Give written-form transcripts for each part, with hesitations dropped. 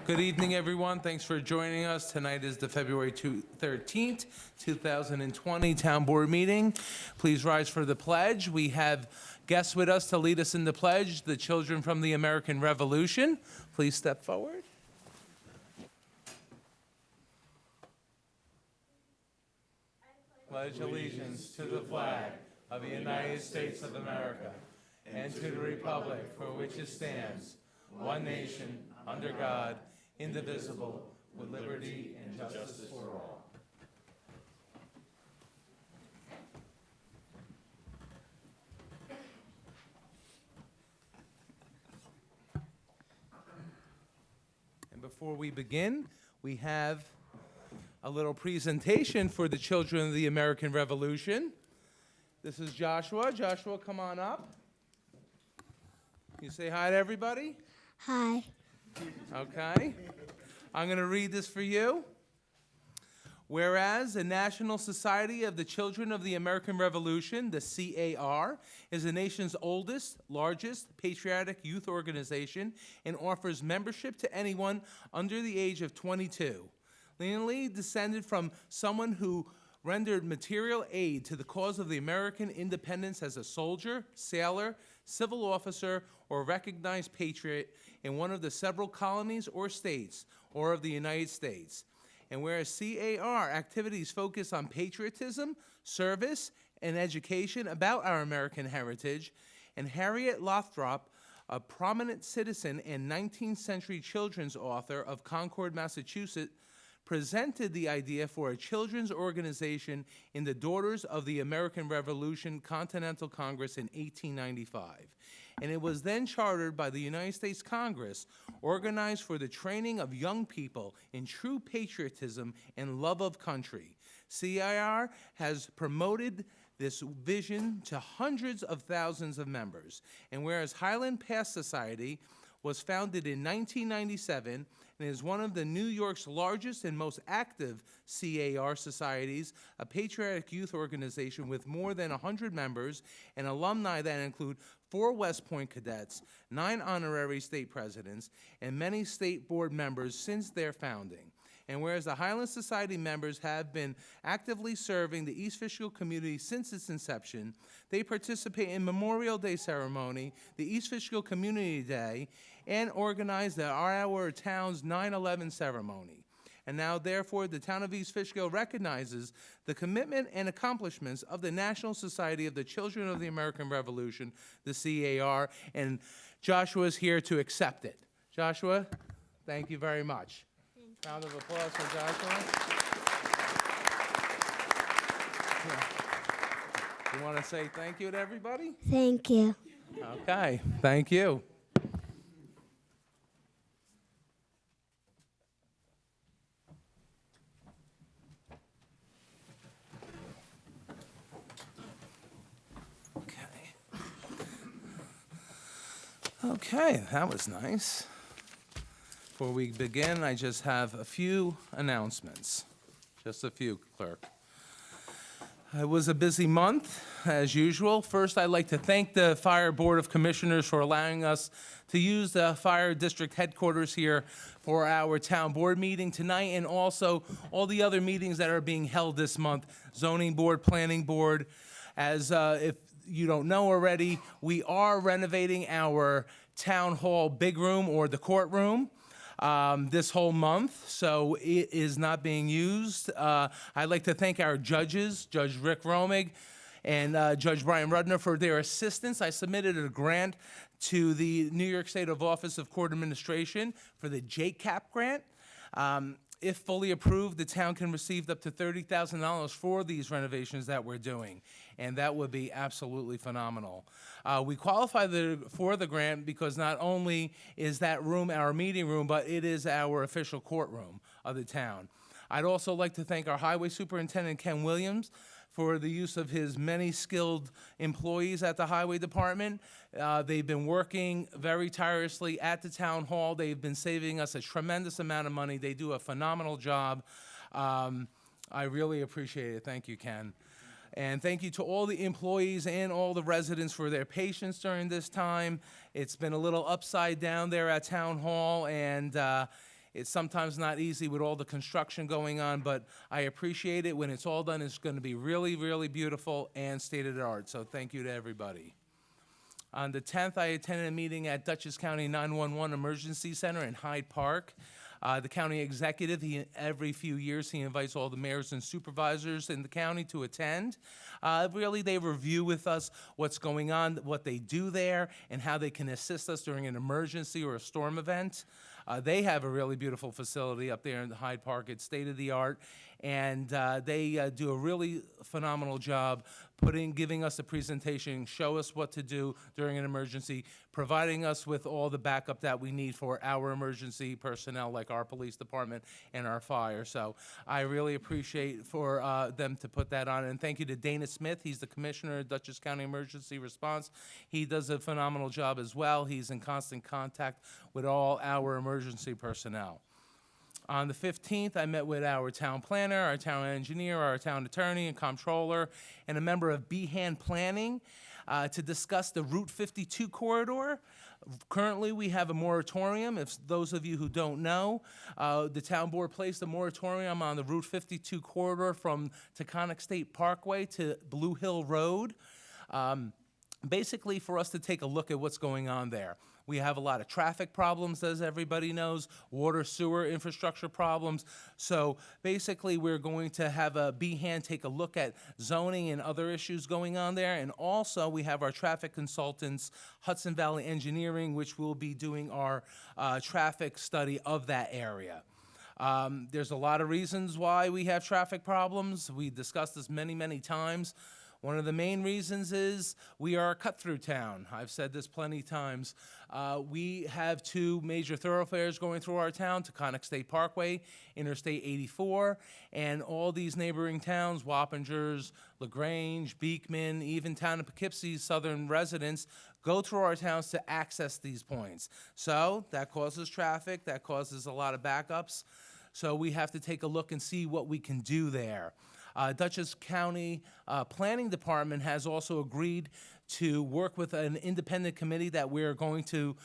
Good evening, everyone. Thanks for joining us. Tonight is the February 13th, 2020 Town Board meeting. Please rise for the pledge. We have guests with us to lead us in the pledge, the children from the American Revolution. Please step forward. Pledge allegiance to the flag of the United States of America and to the republic for which it stands, one nation, under God, indivisible, with liberty and justice for all. And before we begin, we have a little presentation for the children of the American Revolution. This is Joshua. Joshua, come on up. You say hi to everybody? Hi. Okay. I'm going to read this for you. Whereas the National Society of the Children of the American Revolution, the CAR, is the nation's oldest, largest patriotic youth organization and offers membership to anyone under the age of 22. Lineally descended from someone who rendered material aid to the cause of the American independence as a soldier, sailor, civil officer, or recognized patriot in one of the several colonies or states or of the United States. And whereas CAR activities focus on patriotism, service, and education about our American heritage, and Harriet Lothrop, a prominent citizen and 19th century children's author of Concord, Massachusetts, presented the idea for a children's organization in the Daughters of the American Revolution Continental Congress in 1895. And it was then chartered by the United States Congress, organized for the training of young people in true patriotism and love of country. CIR has promoted this vision to hundreds of thousands of members. And whereas Highland Pass Society was founded in 1997 and is one of the New York's largest and most active CAR societies, a patriotic youth organization with more than 100 members and alumni that include 4 West Point cadets, 9 honorary state presidents, and many state board members since their founding. And whereas the Highland Society members have been actively serving the East Fishkill community since its inception, they participate in Memorial Day ceremony, the East Fishkill Community Day, and organize our town's 9/11 ceremony. And now, therefore, the town of East Fishkill recognizes the commitment and accomplishments of the National Society of the Children of the American Revolution, the CAR, and Joshua is here to accept it. Joshua, thank you very much. Round of applause for Joshua. Yeah. You want to say thank you to everybody? Thank you. Okay, thank you. Okay, that was nice. Before we begin, I just have a few announcements. Just a few, clerk. It was a busy month, as usual. First, I'd like to thank the Fire Board of Commissioners for allowing us to use the Fire District headquarters here for our town board meeting tonight, and also all the other meetings that are being held this month, Zoning Board, Planning Board. As if you don't know already, we are renovating our town hall big room, or the courtroom, this whole month, so it is not being used. I'd like to thank our judges, Judge Rick Romig and Judge Brian Rudner, for their assistance. I submitted a grant to the New York State Office of Court Administration for the JCAP grant. If fully approved, the town can receive up to $30,000 for these renovations that we're doing, and that would be absolutely phenomenal. We qualify for the grant because not only is that room our meeting room, but it is our official courtroom of the town. I'd also like to thank our Highway Superintendent, Ken Williams, for the use of his many skilled employees at the Highway Department. They've been working very tirelessly at the town hall. They've been saving us a tremendous amount of money. They do a phenomenal job. I really appreciate it. Thank you, Ken. And thank you to all the employees and all the residents for their patience during this time. It's been a little upside down there at Town Hall, and It's sometimes not easy with all the construction going on, but I appreciate it. When it's all done, it's going to be really, really beautiful and state-of-the-art. So thank you to everybody. On the 10th, I attended a meeting at Dutchess County 911 Emergency Center in Hyde Park. The county executive, every few years, he invites all the mayors and supervisors in the county to attend. Really, they review with us what's going on, what they do there, and how they can assist us during an emergency or a storm event. They have a really beautiful facility up there in Hyde Park. It's state-of-the-art, and they do a really phenomenal job giving us a presentation, show us what to do during an emergency, providing us with all the backup that we need for our emergency personnel, like our police department and our fire. So I really appreciate for them to put that on. And thank you to Dana Smith. He's the commissioner of Dutchess County Emergency Response. He does a phenomenal job as well. He's in constant contact with all our emergency personnel. On the 15th, I met with our town planner, our town engineer, our town attorney and comptroller, and a member of Behan Planning to discuss the Route 52 corridor. Currently, we have a moratorium. If those of you who don't know, the town board placed a moratorium on the Route 52 corridor from Taconic State Parkway to Blue Hill Road, basically for us to take a look at what's going on there. We have a lot of traffic problems, as everybody knows, water, sewer, infrastructure problems. So basically, we're going to have a Behan take a look at zoning and other issues going on there. And also, we have our traffic consultants, Hudson Valley Engineering, which will be doing our traffic study of that area. There's a lot of reasons why we have traffic problems. We discussed this many, many times. One of the main reasons is we are a cut-through town. I've said this plenty of times. We have two major thoroughfares going through our town, Taconic State Parkway, Interstate 84, and all these neighboring towns, Wappingers, LaGrange, Beekman, even town of Poughkeepsie's southern residents go through our towns to access these points. So that causes traffic, that causes a lot of backups. So we have to take a look and see what we can do there. Dutchess County Planning Department has also agreed to work with an independent committee that we're going to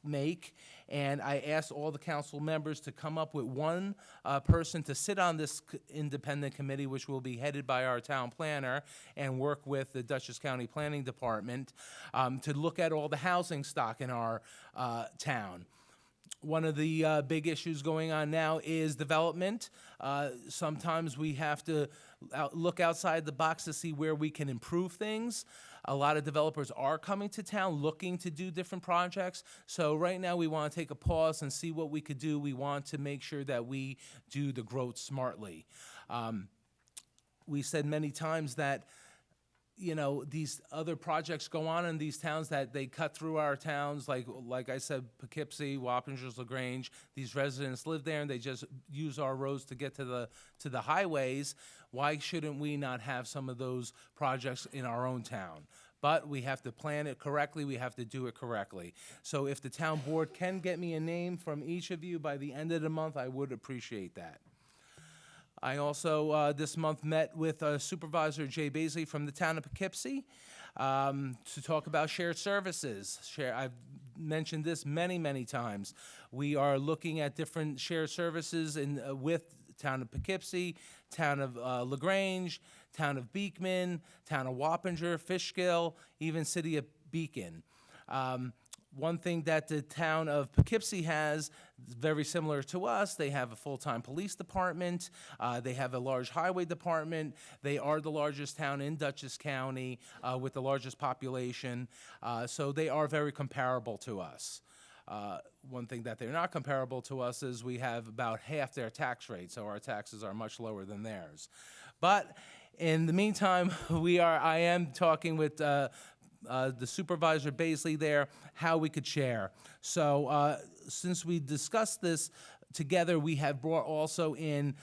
make, and I asked all the council members to come up with one person to sit on this independent committee, which will be headed by our town planner, and work with the Dutchess County Planning Department to look at all the housing stock in our town. One of the big issues going on now is development. Sometimes we have to look outside the box to see where we can improve things. A lot of developers are coming to town looking to do different projects. So right now we want to take a pause and see what we could do. We want to make sure that we do the growth smartly. We said many times that these other projects go on in these towns that they cut through our towns, like I said, Poughkeepsie, Wappingers, LaGrange. These residents live there and they just use our roads to get to the highways. Why shouldn't we not have some of those projects in our own town? But we have to plan it correctly. We have to do it correctly. So if the town board can get me a name from each of you by the end of the month, I would appreciate that. I also, this month, met with Supervisor Jay Baisley from the town of Poughkeepsie to talk about shared services. I've mentioned this many, many times. We are looking at different shared services with town of Poughkeepsie, town of LaGrange, town of Beekman, town of Wappinger, Fishkill, even city of Beacon. One thing that the town of Poughkeepsie has, very similar to us, they have a full-time police department, they have a large highway department, they are the largest town in Dutchess County with the largest population, so they are very comparable to us. One thing that they're not comparable to us is we have about half their tax rate, so our taxes are much lower than theirs. But in the meantime, I am talking with the Supervisor Baisley there, how we could share. So since we discussed this together, we have brought also in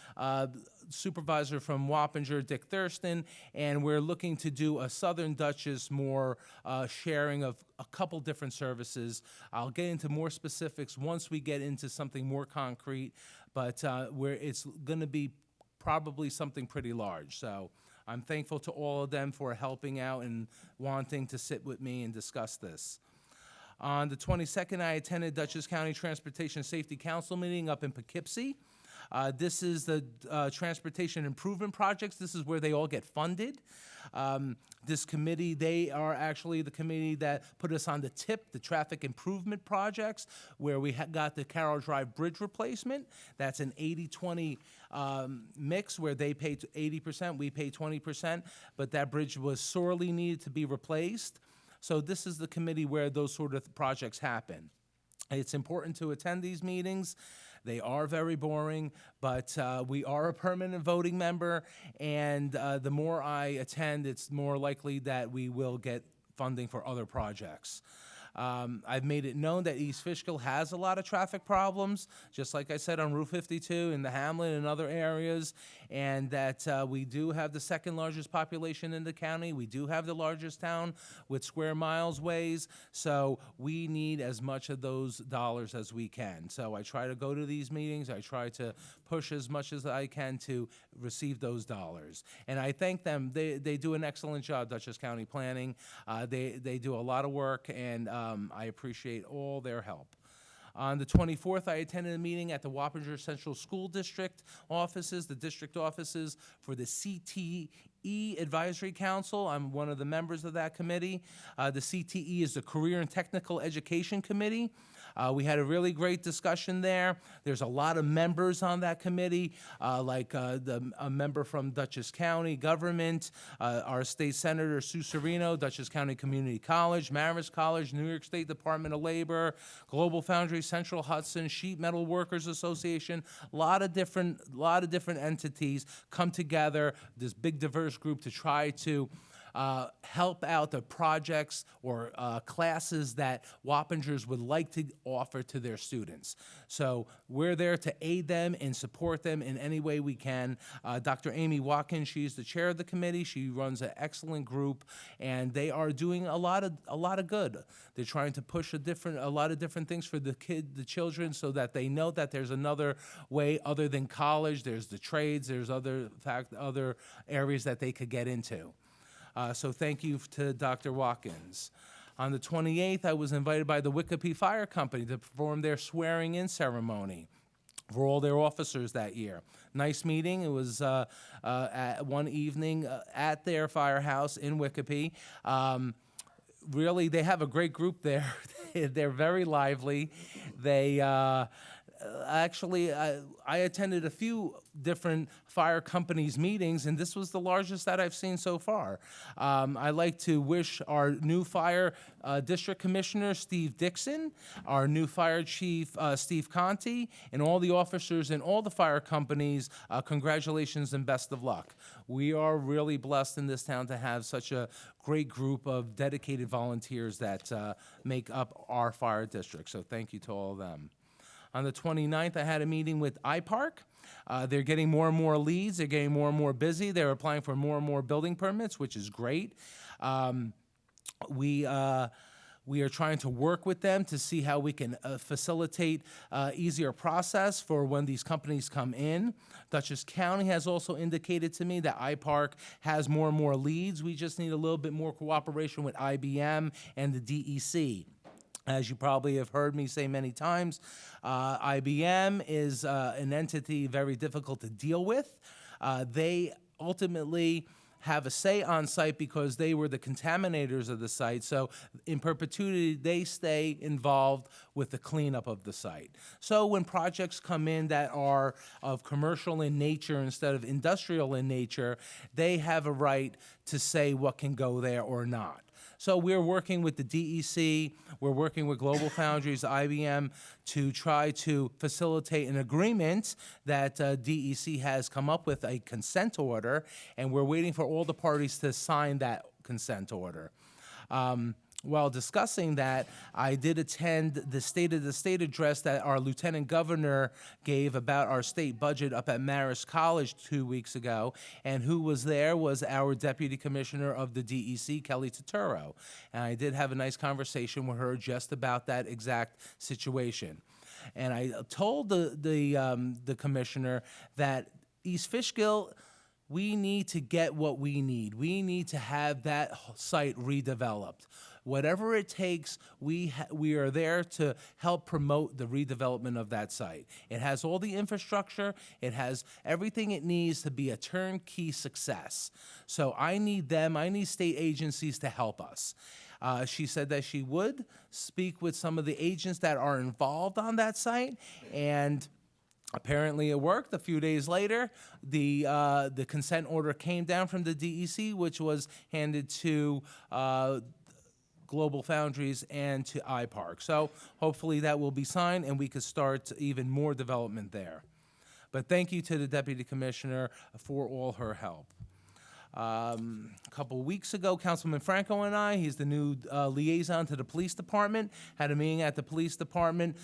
Supervisor from Wappinger, Dick Thurston, and we're looking to do a Southern Dutchess more sharing of a couple different services. I'll get into more specifics once we get into something more concrete, but where it's going to be probably something pretty large. So I'm thankful to all of them for helping out and wanting to sit with me and discuss this. On the 22nd, I attended Dutchess County Transportation Safety Council meeting up in Poughkeepsie. This is the transportation improvement projects. This is where they all get funded. This committee, they are actually the committee that put us on the TIP, the traffic improvement projects, where we got the Carroll Drive Bridge replacement. That's an 80-20 mix where they pay 80%, we pay 20%, but that bridge was sorely needed to be replaced. So this is the committee where those sort of projects happen. It's important to attend these meetings. They are very boring, but we are a permanent voting member, and the more I attend, it's more likely that we will get funding for other projects. I've made it known that East Fishkill has a lot of traffic problems, just like I said on Route 52 in the Hamlet and other areas, and that we do have the second largest population in the county. We do have the largest town with square miles ways, so we need as much of those dollars as we can. So I try to go to these meetings. I try to push as much as I can to receive those dollars. And I thank them. They do an excellent job, Dutchess County Planning. They do a lot of work, and I appreciate all their help. On the 24th, I attended a meeting at the Wappinger Central School District offices, the district offices for the CTE Advisory Council. I'm one of the members of that committee. The CTE is the Career and Technical Education Committee. We had a really great discussion there. There's a lot of members on that committee, like a member from Dutchess County government, our state senator, Sue Serino, Dutchess County Community College, Marist College, New York State Department of Labor, Global Foundry, Central Hudson, Sheet Metal Workers Association. A lot of different entities come together, this big diverse group, to try to help out the projects or classes that Wappingers would like to offer to their students. So we're there to aid them and support them in any way we can. Dr. Amy Watkins, she's the chair of the committee. She runs an excellent group, and they are doing a lot of good. They're trying to push a lot of different things for the children, so that they know that there's another way other than college. There's the trades. There's other areas that they could get into. So thank you to Dr. Watkins. On the 28th, I was invited by the Wikipedia Fire Company to perform their swearing-in ceremony for all their officers that year. Nice meeting. It was at one evening at their firehouse in Wikipedia. Really, they have a great group there. They're very lively. They actually, I attended a few different fire companies meetings, and this was the largest that I've seen so far. I'd like to wish our new fire district commissioner, Steve Dixon, our new fire chief, Steve Conti, and all the officers in all the fire companies, congratulations and best of luck. We are really blessed in this town to have such a great group of dedicated volunteers that make up our fire district, so thank you to all of them. On the 29th, I had a meeting with IPARC. They're getting more and more leads. They're getting more and more busy. They're applying for more and more building permits, which is great. We are trying to work with them to see how we can facilitate easier process for when these companies come in. Dutchess County has also indicated to me that IPARC has more and more leads. We just need a little bit more cooperation with IBM and the DEC. As you probably have heard me say many times, IBM is an entity very difficult to deal with. They ultimately have a say on site because they were the contaminators of the site. So in perpetuity, they stay involved with the cleanup of the site. So when projects come in that are of commercial in nature instead of industrial in nature, they have a right to say what can go there or not. So we're working with the DEC, we're working with Global Foundries, IBM, to try to facilitate an agreement that DEC has come up with, a consent order, and we're waiting for all the parties to sign that consent order. While discussing that, I did attend the State of the State address that our Lieutenant Governor gave about our state budget up at Marist College 2 weeks ago, and who was there was our Deputy Commissioner of the DEC, Kelly Turturro. And I did have a nice conversation with her just about that exact situation. And I told the Commissioner that East Fishkill, we need to get what we need. We need to have that site redeveloped. Whatever it takes, we are there to help promote the redevelopment of that site. It has all the infrastructure. It has everything it needs to be a turnkey success. So I need state agencies to help us. She said that she would speak with some of the agents that are involved on that site, and apparently it worked. A few days later, the consent order came down from the DEC, which was handed to Global Foundries and to iPark. So hopefully that will be signed and we could start even more development there. But thank you to the Deputy Commissioner for all her help. A couple weeks ago, Councilman Franco and I, he's the new liaison to the police department, had a meeting at the police department,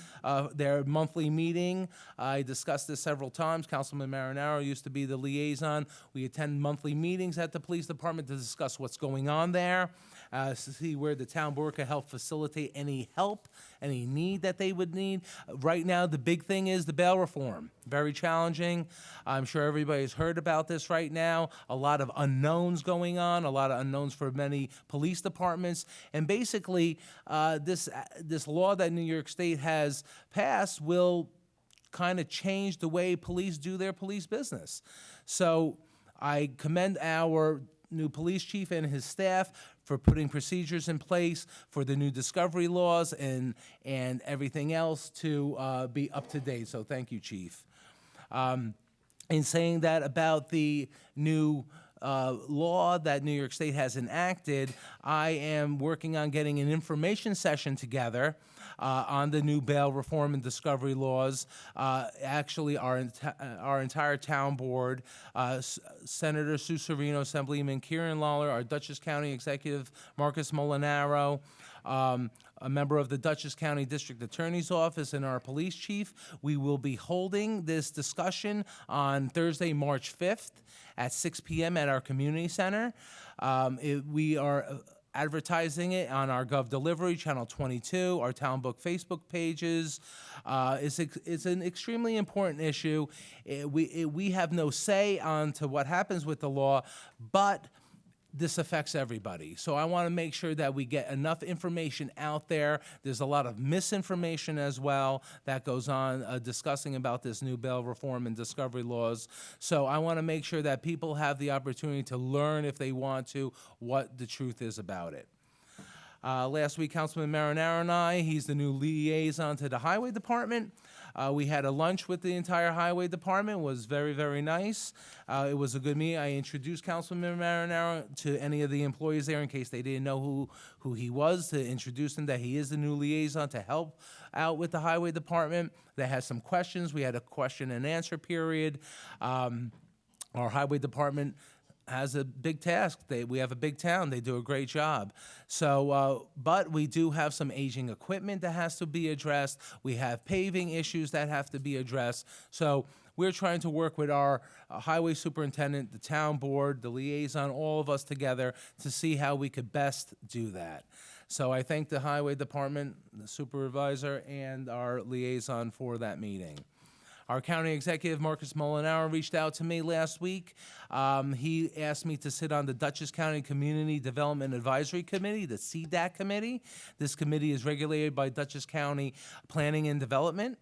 their monthly meeting. I discussed this several times. Councilman Marinaro used to be the liaison. We attend monthly meetings at the police department to discuss what's going on there, to see where the town board can help facilitate any help, any need that they would need. Right now, the big thing is the bail reform. Very challenging. I'm sure everybody's heard about this right now. A lot of unknowns going on, a lot of unknowns for many police departments. And basically, this law that New York State has passed will kind of change the way police do their police business. So I commend our new police chief and his staff for putting procedures in place for the new discovery laws and everything else to be up to date. So thank you, Chief. In saying that about the new law that New York State has enacted, I am working on getting an information session together on the new bail reform and discovery laws. Actually, our entire town board, Senator Sue Serino, Assemblyman Kieran Lawler, our Dutchess County Executive Marcus Molinaro, a member of the Dutchess County District Attorney's Office, and our police chief. We will be holding this discussion on Thursday, March 5th at 6 p.m. at our community center. We are advertising it on our Gov Delivery, Channel 22, our Town Book Facebook pages. It's an extremely important issue. We have no say on to what happens with the law, but this affects everybody. So I want to make sure that we get enough information out there. There's a lot of misinformation as well that goes on discussing about this new bail reform and discovery laws. So I want to make sure that people have the opportunity to learn, if they want to, what the truth is about it. Last week, Councilman Marinaro and I, he's the new liaison to the Highway Department. We had a lunch with the entire Highway Department. It was very, very nice. It was a good meeting. I introduced Councilman Marinaro to any of the employees there in case they didn't know who he was, to introduce him that he is the new liaison to help out with the Highway Department. They had some questions. We had a question and answer period. Our Highway Department has a big task. We have a big town. They do a great job. So, but we do have some aging equipment that has to be addressed. We have paving issues that have to be addressed. So we're trying to work with our highway superintendent, the town board, the liaison, all of us together to see how we could best do that. So I thank the Highway Department, the supervisor, and our liaison for that meeting. Our county executive, Marcus Molinaro, reached out to me last week. He asked me to sit on the Dutchess County Community Development Advisory Committee, the CDAC committee. This committee is regulated by Dutchess County Planning and Development.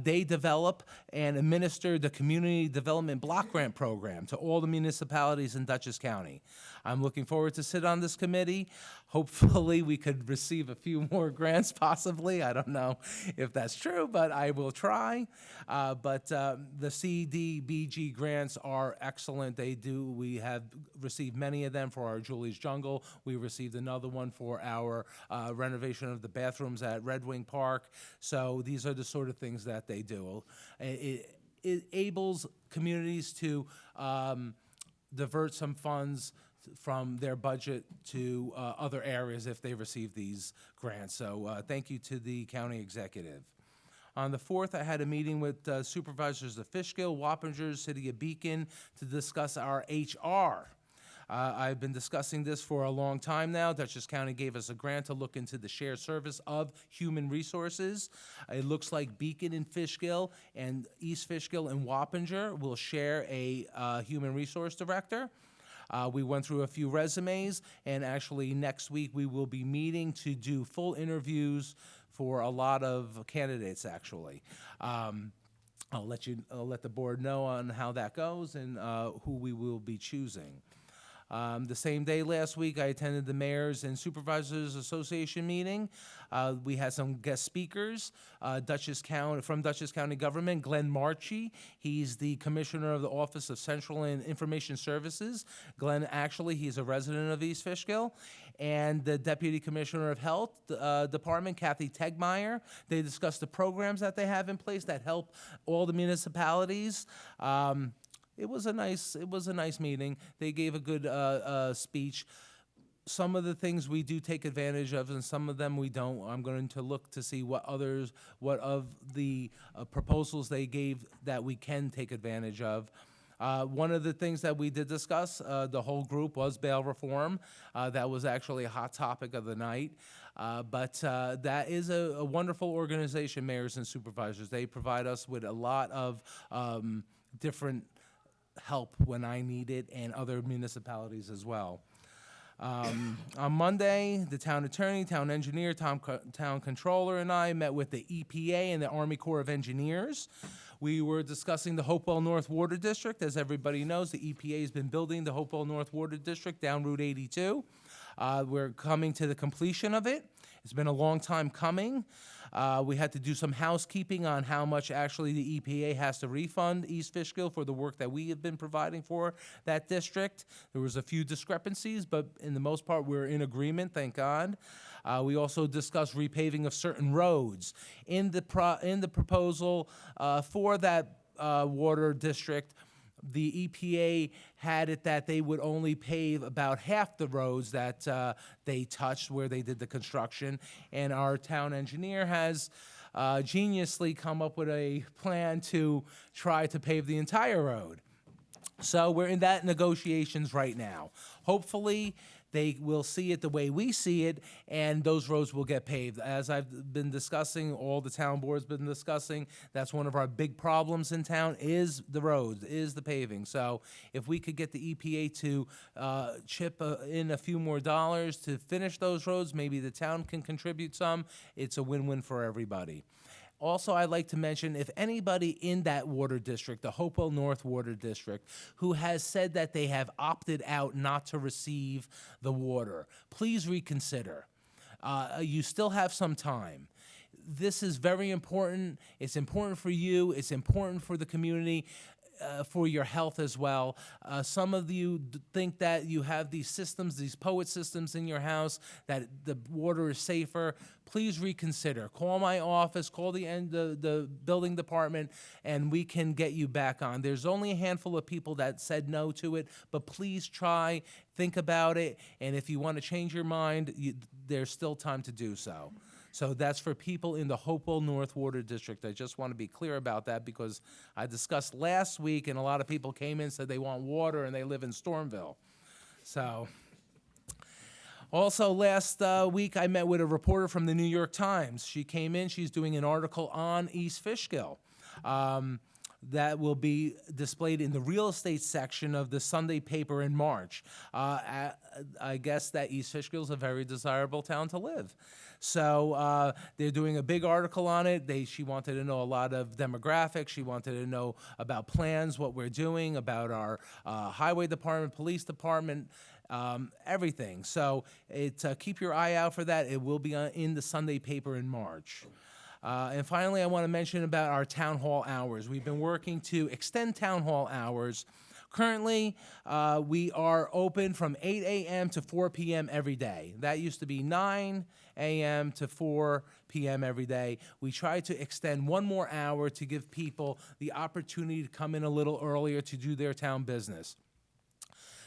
They develop and administer the Community Development Block Grant Program to all the municipalities in Dutchess County. I'm looking forward to sit on this committee. Hopefully we could receive a few more grants, possibly. I don't know if that's true, but I will try. But the CDBG grants are excellent. We have received many of them for our Julie's Jungle. We received another one for our renovation of the bathrooms at Red Wing Park. So these are the sort of things that they do. It enables communities to divert some funds from their budget to other areas if they receive these grants. So thank you to the county executive. On the 4th, I had a meeting with supervisors of Fishkill, Wappinger, City of Beacon to discuss our HR. I've been discussing this for a long time now. Dutchess County gave us a grant to look into the shared service of human resources. It looks like Beacon and Fishkill and East Fishkill and Wappinger will share a human resource director. We went through a few resumes, and actually next week we will be meeting to do full interviews for a lot of candidates, actually. I'll let the board know on how that goes and who we will be choosing. The same day last week, I attended the Mayors and Supervisors Association meeting. We had some guest speakers, from Dutchess County Government, Glenn Marchi. He's the Commissioner of the Office of Central and Information Services. Glenn, actually, he's a resident of East Fishkill. And the Deputy Commissioner of Health Department, Kathy Tegmeyer. They discussed the programs that they have in place that help all the municipalities. It was a nice meeting. They gave a good speech. Some of the things we do take advantage of, and some of them we don't. I'm going to look to see what of the proposals they gave that we can take advantage of. One of the things that we did discuss, the whole group, was bail reform. That was actually a hot topic of the night. But that is a wonderful organization, Mayors and Supervisors. They provide us with a lot of different help when I need it, and other municipalities as well. On Monday, the town attorney, town engineer, town controller, and I met with the EPA and the Army Corps of Engineers. We were discussing the Hopewell North Water District. As everybody knows, the EPA has been building the Hopewell North Water District down Route 82. We're coming to the completion of it. It's been a long time coming. We had to do some housekeeping on how much actually the EPA has to refund East Fishkill for the work that we have been providing for that district. There was a few discrepancies, but in the most part, we're in agreement, thank God. We also discussed repaving of certain roads. In the proposal for that water district, the EPA had it that they would only pave about half the roads that they touched where they did the construction, and our town engineer has geniusly come up with a plan to try to pave the entire road. So we're in that negotiations right now. Hopefully, they will see it the way we see it, and those roads will get paved. As I've been discussing, all the town boards been discussing, that's one of our big problems in town is the roads, is the paving. So if we could get the EPA to chip in a few more dollars to finish those roads, maybe the town can contribute some, it's a win-win for everybody. Also, I'd like to mention, if anybody in that water district, the Hopewell North Water District, who has said that they have opted out not to receive the water, please reconsider. You still have some time. This is very important. It's important for you. It's important for the community. For your health as well. Some of you think that you have these systems, these POET systems in your house, that the water is safer. Please reconsider. Call my office, call the building department, and we can get you back on. There's only a handful of people that said no to it, but please try, think about it, and if you want to change your mind, there's still time to do so. So that's for people in the Hopewell North Water District. I just want to be clear about that because I discussed last week and a lot of people came in and said they want water and they live in Stormville. So, also last week I met with a reporter from the New York Times. She came in, she's doing an article on East Fishkill. That will be displayed in the real estate section of the Sunday paper in March. I guess that East Fishkill is a very desirable town to live. So they're doing a big article on it. She wanted to know a lot of demographics. She wanted to know about plans, what we're doing, about our highway department, police department, everything. So keep your eye out for that. It will be in the Sunday paper in March. And finally, I want to mention about our town hall hours. We've been working to extend town hall hours. Currently, we are open from 8 a.m. to 4 p.m. every day. That used to be 9 a.m. to 4 p.m. every day. We try to extend one more hour to give people the opportunity to come in a little earlier to do their town business.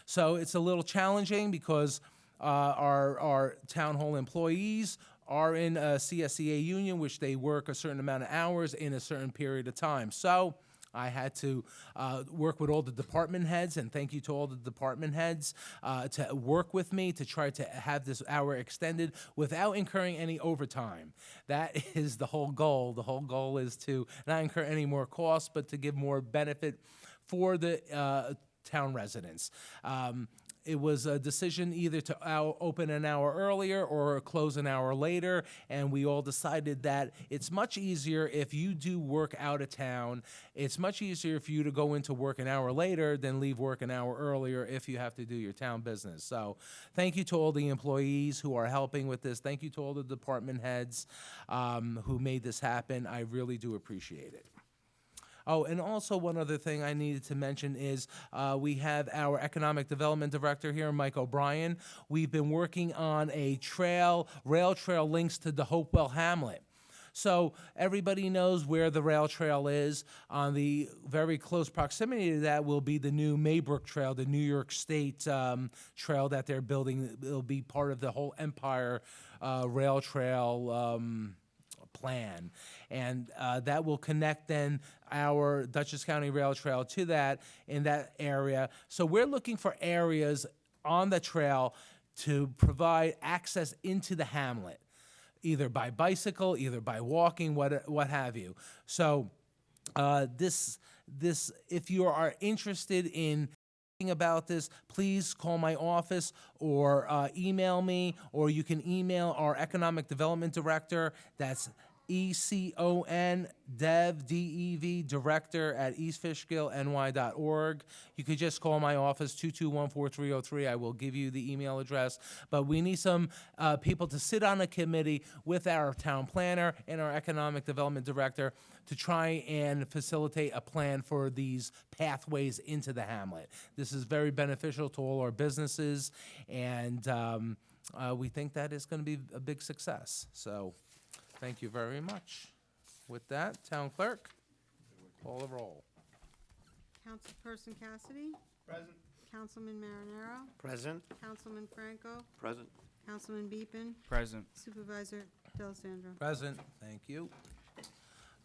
So it's a little challenging because our town hall employees are in a CSEA union, which they work a certain amount of hours in a certain period of time. So I had to work with all the department heads, and thank you to all the department heads to work with me to try to have this hour extended without incurring any overtime. That is the whole goal. The whole goal is to not incur any more costs, but to give more benefit for the town residents. It was a decision either to open an hour earlier or close an hour later, and we all decided that it's much easier if you do work out of town. It's much easier for you to go into work an hour later than leave work an hour earlier if you have to do your town business. So thank you to all the employees who are helping with this. Thank you to all the department heads who made this happen. I really do appreciate it. Oh, and also one other thing I needed to mention is we have our Economic Development Director here, Mike O'Brien. We've been working on a rail trail links to the Hopewell Hamlet. So everybody knows where the rail trail is. On the very close proximity to that will be the new Maybrook Trail, the New York State trail that they're building. It'll be part of the whole Empire Rail Trail plan, and that will connect then our Dutchess County Rail Trail to that in that area. So we're looking for areas on the trail to provide access into the hamlet, either by bicycle, either by walking, what have you. So this if you are interested in about this, please call my office or email me, or you can email our Economic Development Director. That's ECON Dev, D-E-V, Director at eastfishkillny.org. You could just call my office, 221-4303. I will give you the email address. But we need some people to sit on a committee with our town planner and our Economic Development Director to try and facilitate a plan for these pathways into the hamlet. This is very beneficial to all our businesses, and we think that is going to be a big success. So thank you very much. With that, Town Clerk, call the roll. Councilperson Cassidy? Present. Councilman Marinero? Present. Councilman Franco? Present. Councilman Beepin? Present. Supervisor D'Alessandro? Present. Thank you.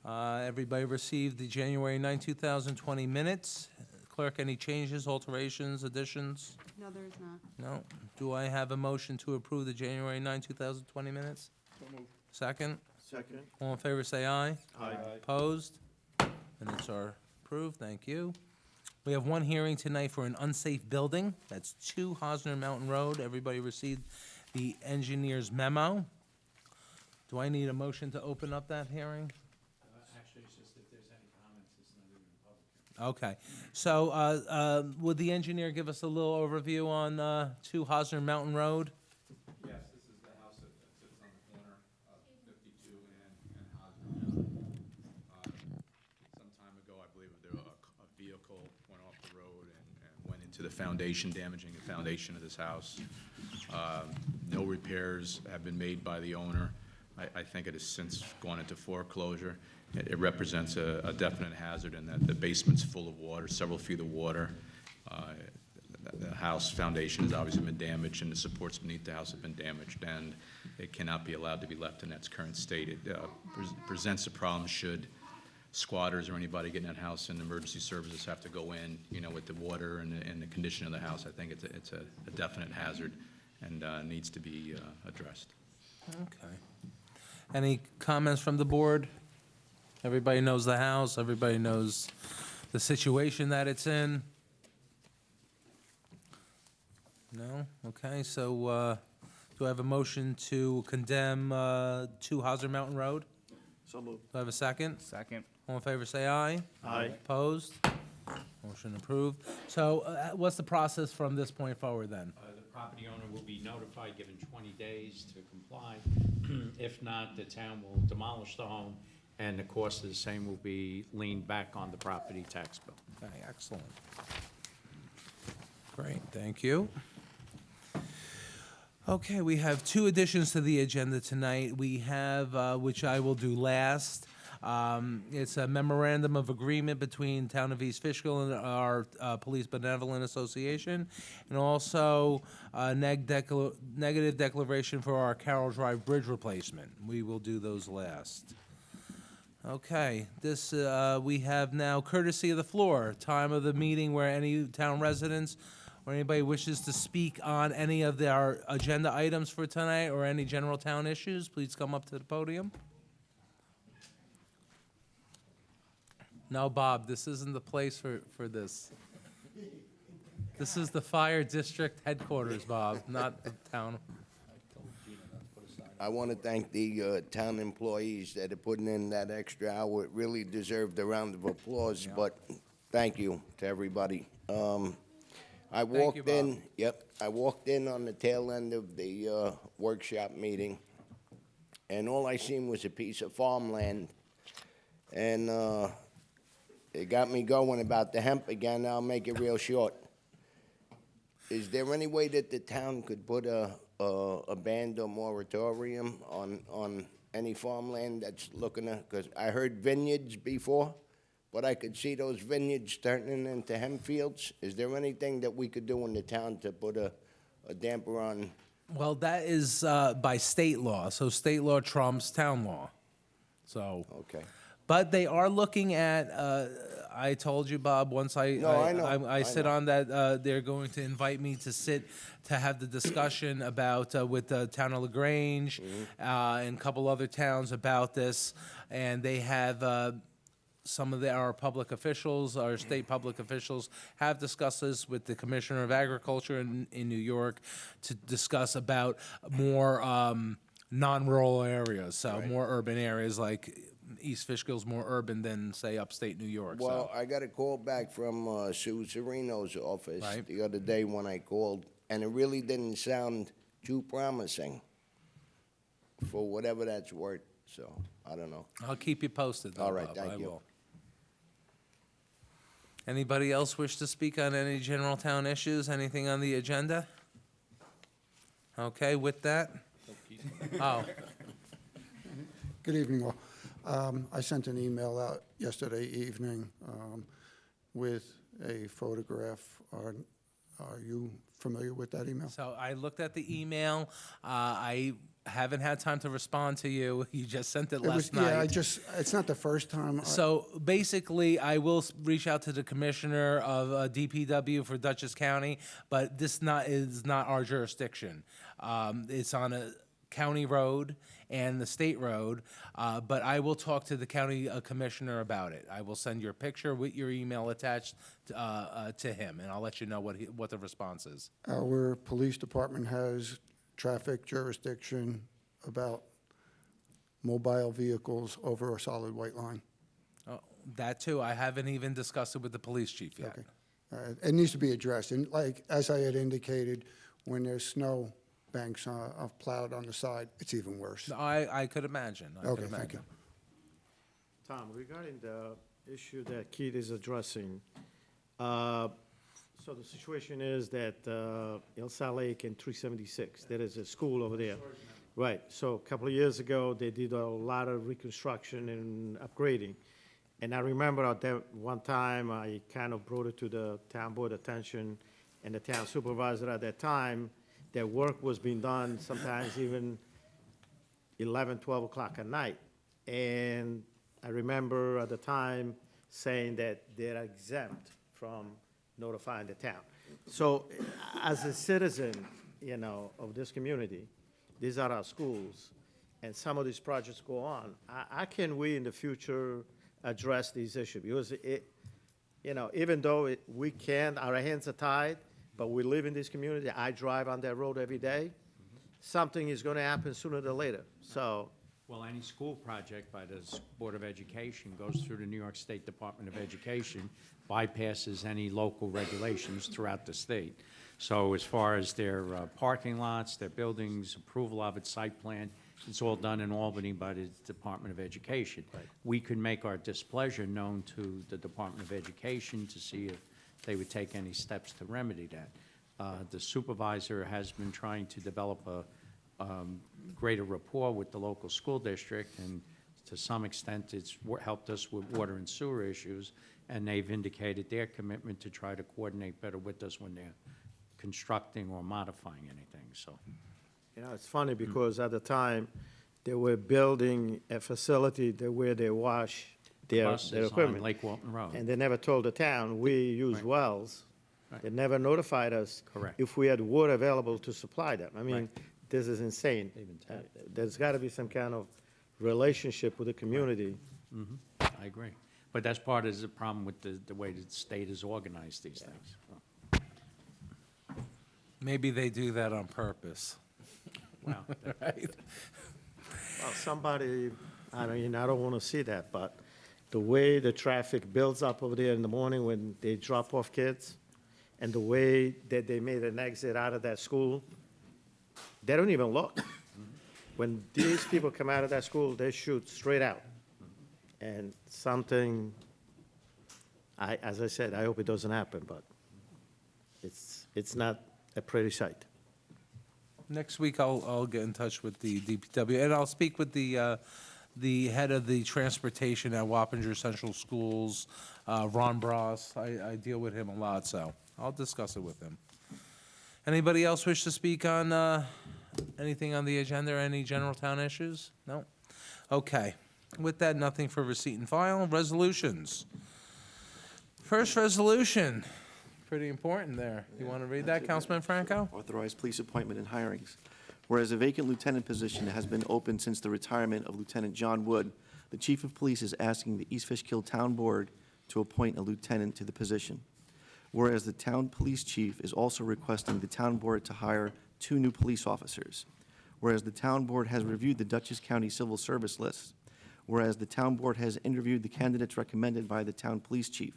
Everybody received the January 9, 2020 minutes. Clerk, any changes, alterations, additions? No, there is not. No. Do I have a motion to approve the January 9, 2020 minutes? So moved. Second? Second. All in favor, say aye. Aye. Opposed? Minutes are approved. Thank you. We have one hearing tonight for an unsafe building. That's 2 Hosner Mountain Road. Everybody received the engineer's memo. Do I need a motion to open up that hearing? Actually, it's just if there's any comments, it's not even a public hearing. Okay. So would the engineer give us a little overview on 2 Hosner Mountain Road? Yes, this is the house that sits on the corner of 52 and Hosmer. Some time ago, I believe a vehicle went off the road and went into the foundation, damaging the foundation of this house. No repairs have been made by the owner. I think it has since gone into foreclosure. It represents a definite hazard in that the basement's full of water, several feet of water. The house foundation has obviously been damaged, and the supports beneath the house have been damaged, and it cannot be allowed to be left in its current state. It presents a problem should squatters or anybody get in that house and emergency services have to go in, with the water and the condition of the house. I think it's a definite hazard and needs to be addressed. Okay. Any comments from the board? Everybody knows the house. Everybody knows the situation that it's in. No? Okay, so do I have a motion to condemn 2 Hosner Mountain Road? So moved. Do I have a second? Second. All in favor, say aye. Aye. Opposed? Motion approved. So what's the process from this point forward then? The property owner will be notified, given 20 days to comply. If not, the town will demolish the home, and the cost of the same will be leaned back on the property tax bill. Okay, excellent. Great, thank you. Okay, we have 2 additions to the agenda tonight. We have, which I will do last. It's a memorandum of agreement between Town of East Fishkill and our Police Benevolent Association, and also a negative declaration for our Carroll Drive Bridge replacement. We will do those last. Okay, this, we have now courtesy of the floor, time of the meeting where any town residents or anybody wishes to speak on any of our agenda items for tonight or any general town issues, please come up to the podium. No, Bob, this isn't the place for this. This is the fire district headquarters, Bob, not the town. I want to thank the town employees that are putting in that extra hour. It really deserved a round of applause, but thank you to everybody. I walked Bob. in, I walked in on the tail end of the workshop meeting, and all I seen was a piece of farmland, and it got me going about the hemp again. I'll make it real short. Is there any way that the town could put a ban or moratorium on any farmland that's looking to, because I heard vineyards before, but I could see those vineyards turning into hemp fields. Is there anything that we could do in the town to put a damper on? Well, that is by state law, so state law trumps town law. So, Okay. but they are looking at, I told you, Bob, once I sit know. on that, they're going to invite me to sit, to have the discussion about, with the town of LaGrange, and a couple other towns about this, and they have, some of our public officials, our state public officials, have discussed this with the Commissioner of Agriculture in New York to discuss about more non-rural areas, so more urban areas like East Fishkill's more urban than, say, upstate New York. Well, I got a call back from Sue Sereno's office Right. the other day when I called, and it really didn't sound too promising for whatever that's worth, so I don't know. I'll keep you posted, though, All right, Bob. thank I you. will. Anybody else wish to speak on any general town issues? Anything on the agenda? Okay, with that? Oh, Good evening, all. I sent an email out yesterday evening with a photograph. Are you familiar with that email? so I looked at the email. I haven't had time to respond to you. You just sent it last night. Yeah, it's not the first time. So basically, I will reach out to the commissioner of DPW for Dutchess County, but this is not our jurisdiction. It's on a county road and the state road, but I will talk to the county commissioner about it. I will send your picture with your email attached to him, and I'll let you know what the response is. Our police department has traffic jurisdiction about mobile vehicles over a solid white line. Oh, that too, I haven't even discussed it with the police chief yet. Okay. It needs to be addressed. And like, as I had indicated, when there's snow banks plowed on the side, it's even worse. I could imagine. I could Okay, imagine. thank you. Tom, regarding the issue that Keith is addressing, so the situation is that El Sal Lake and 376, there is a school over there. Right, so a couple of years ago, they did a lot of reconstruction and upgrading. And I remember at that one time, I kind of brought it to the town board attention and the town supervisor at that time, that work was being done sometimes even 11, 12 o'clock at night. And I remember at the time saying that they're exempt from notifying the town. So as a citizen, of this community, these are our schools, and some of these projects go on. How can we in the future address these issues? Because even though we can, our hands are tied, but we live in this community, I drive on that road every day, something is gonna happen sooner than later, so. Well, any school project by the Board of Education goes through the New York State Department of Education, bypasses any local regulations throughout the state. So as far as their parking lots, their buildings, approval of its site plan, it's all done in Albany by the Department of Education. Right. We could make our displeasure known to the Department of Education to see if they would take any steps to remedy that. The supervisor has been trying to develop a greater rapport with the local school district, and to some extent, it's helped us with water and sewer issues, and they've indicated their commitment to try to coordinate better with us when they're constructing or modifying anything, so. It's funny because at the time, they were building a facility where they wash their Buses on equipment. Lake Walton Road. And they never told the town, we use Right. wells. Right. They never notified us. Correct. If we had water available to supply them. I mean, Right. this is insane. Even tap. There's gotta be some kind of relationship with the community. I agree. But that's part of the problem with the way the state has organized these things. Maybe they do that on purpose, Wow. right? Well, somebody, I don't wanna see that, but the way the traffic builds up over there in the morning when they drop off kids, and the way that they made an exit out of that school, they don't even look. When these people come out of that school, they shoot straight out. And something, as I said, I hope it doesn't happen, but it's not a pretty sight. Next week, I'll get in touch with the DPW, and I'll speak with the head of the transportation at Wappinger Central Schools, Ron Bras. I deal with him a lot, so I'll discuss it with him. Anybody else wish to speak on anything on the agenda, or any general town issues? No? Okay. With that, nothing for receipt and file. Resolutions. First resolution, pretty important there. You want to read that, Councilman Franco? Authorized police appointment and hirings. Whereas a vacant lieutenant position has been open since the retirement of Lieutenant John Wood, the Chief of Police is asking the East Fishkill Town Board to appoint a lieutenant to the position. Whereas the Town Police Chief is also requesting the Town Board to hire 2 new police officers. Whereas the Town Board has reviewed the Dutchess County Civil Service list. Whereas the Town Board has interviewed the candidates recommended by the Town Police Chief.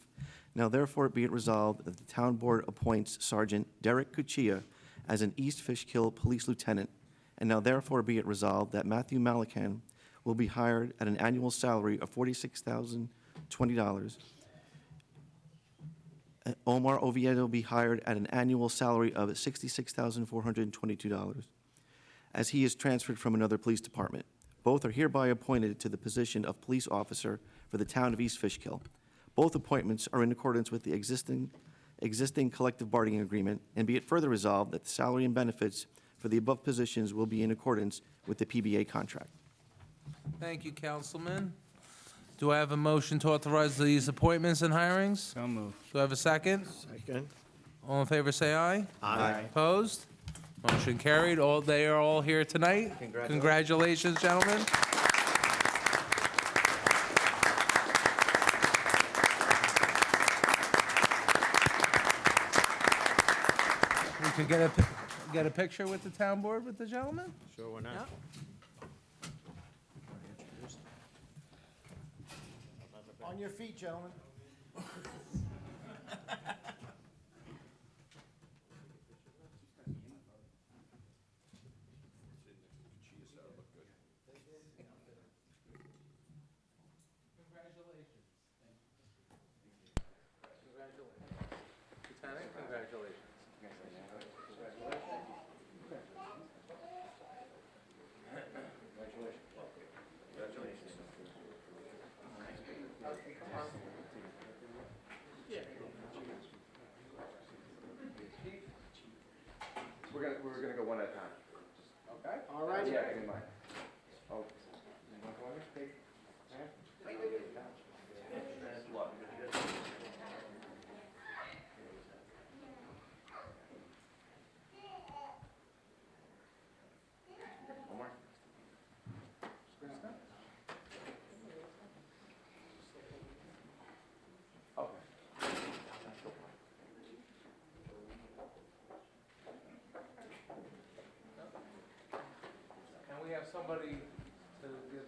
Now therefore be it resolved that the Town Board appoints Sergeant Derek Cuccia as an East Fishkill Police Lieutenant. And now therefore be it resolved that Matthew Malacan will be hired at an annual salary of $46,020. Omar Oviedo be hired at an annual salary of $66,422, as he is transferred from another police department. Both are hereby appointed to the position of police officer for the town of East Fishkill. Both appointments are in accordance with the existing collective bargaining agreement, and be it further resolved that the salary and benefits for the above positions will be in accordance with the PBA contract. Thank you, Councilman. Do I have a motion to authorize these appointments and hirings? So moved. Do I have a second? Second? All in favor, say aye. Aye. Opposed? Motion carried. They are all here tonight. Congratulations, gentlemen. We could get a picture with the town board with the gentleman? Sure, why not? On your feet, gentlemen. Lieutenant, congratulations. We're gonna go one at a time. Okay. All right. Yeah, keep in mind. Oh, you want to go under? Take- Look. One more. Okay. Can we have somebody to give,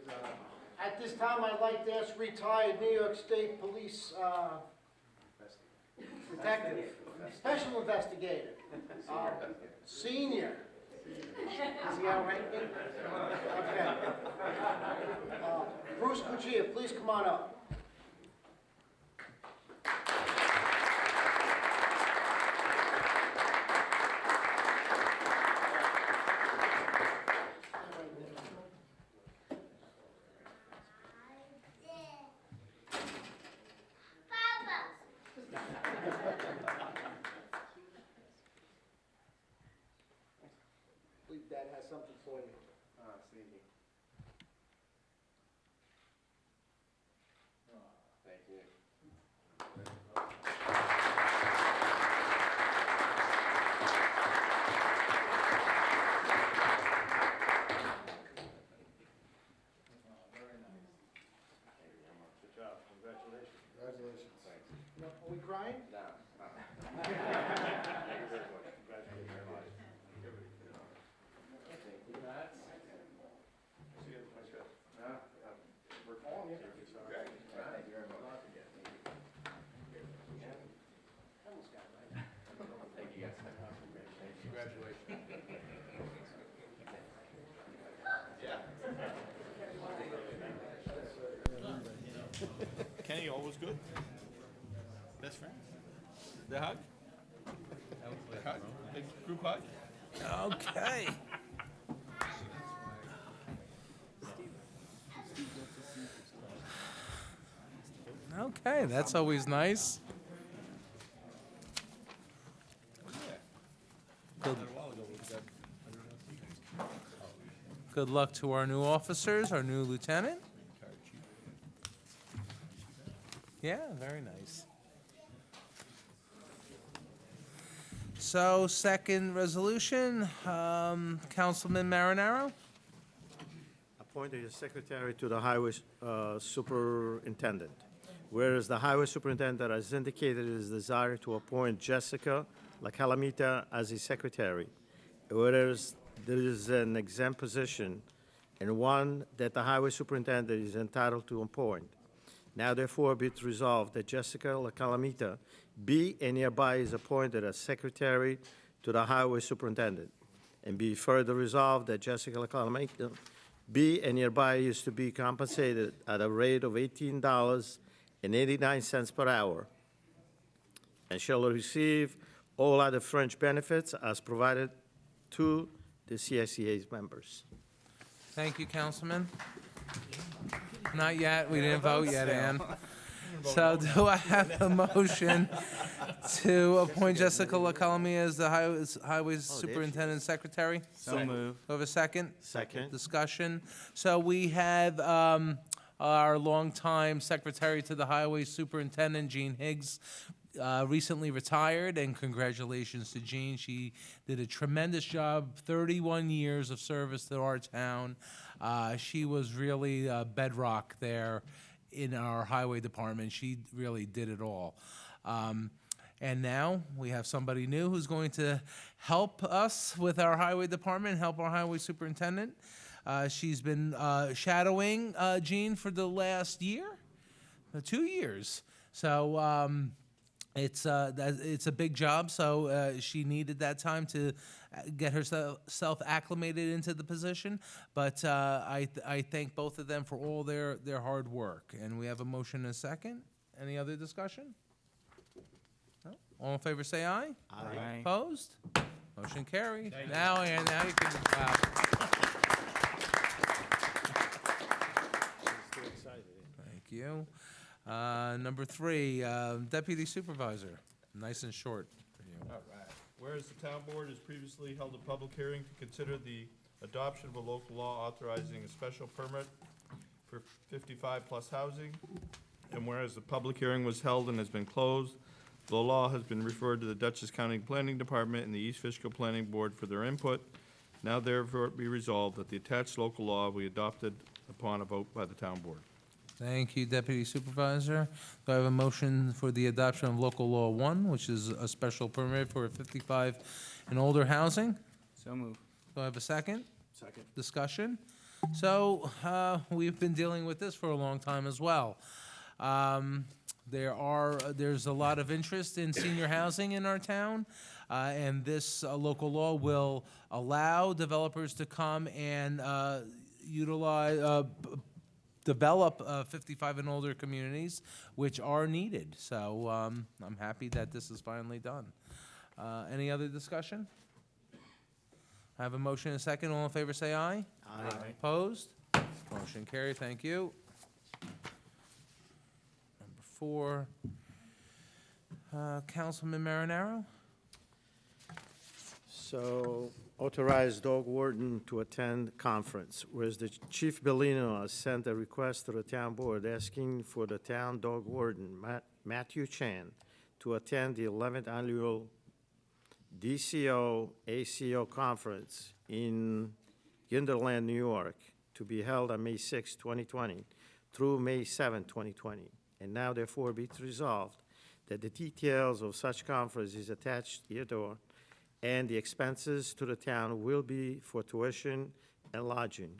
At this time, I'd like to ask retired New York State Police detective, special investigator, senior. Is he all right? Okay. Bruce Cuccia, please come on up. I believe Dad has something for you. See. sign? We're calling you. Thank you very much. Thank you, guys. Kenny, always good? Best friends? The hug? The hug? Big group hug? Okay. Okay, that's always nice. Good luck to our new officers, our new lieutenant. Yeah, very nice. So, second resolution, Councilman Marinaro. Appointed as secretary to the highway superintendent. Whereas the highway superintendent has indicated his desire to appoint Jessica La Calamita as his secretary. Whereas there is an exempt position and one that the highway superintendent is entitled to appoint. Now therefore be it resolved that Jessica La Calamita be and hereby is appointed as secretary to the highway superintendent. And be further resolved that Jessica La Calamita be and hereby is to be compensated at a rate of $18.89 per hour, and shall receive all other fringe benefits as provided to the CSEA's members. Thank you, Councilman. Not yet, we didn't vote yet, Ann. So do I have a motion to appoint Jessica La Calamita as the highway superintendent secretary? So move. Do I have a second? Second. Discussion. So we have our longtime secretary to the highway superintendent, Gene Higgs, recently retired, and congratulations to Jean. She did a tremendous job, 31 years of service to our town. She was really a bedrock there in our highway department. She really did it all. And now we have somebody new who's going to help us with our highway department, help our highway superintendent. She's been shadowing Jean for the last year, 2 years. So it's a big job, so she needed that time to get herself acclimated into the position. But I thank both of them for all their hard work. And we have a motion and a second. Any other discussion? No? All in favor say aye. Aye. Opposed? Motion carried. Now, Ann, now you can clap. Thank you. Number 3, Deputy Supervisor. Nice and short for you. All right. Whereas the town board has previously held a public hearing to consider the adoption of a local law authorizing a special permit for 55-plus housing, and whereas the public hearing was held and has been closed, the law has been referred to the Dutchess County Planning Department and the East Fishkill Planning Board for their input. Now therefore be resolved that the attached local law be adopted upon a vote by the town board. Thank you, Deputy Supervisor. Do I have a motion for the adoption of Local Law 1, which is a special permit for 55 and older housing? So move. Do I have a second? Second. Discussion? So, we've been dealing with this for a long time as well. There's a lot of interest in senior housing in our town, and this local law will allow developers to come and develop 55 and older communities, which are needed. So I'm happy that this is finally done. Any other discussion? I have a motion and a second. All in favor say aye. Aye. Opposed? Motion carried. Thank you. Number 4, Councilman Marinaro. So, authorize dog warden to attend conference, whereas the Chief Bellino has sent a request to the town board asking for the town dog warden, Matthew Chan, to attend the 11th annual DCO-ACO conference in Ginderland, New York, to be held on May 6, 2020, through May 7, 2020. And now therefore be it resolved that the details of such conference is attached hereto, and the expenses to the town will be for tuition and lodging.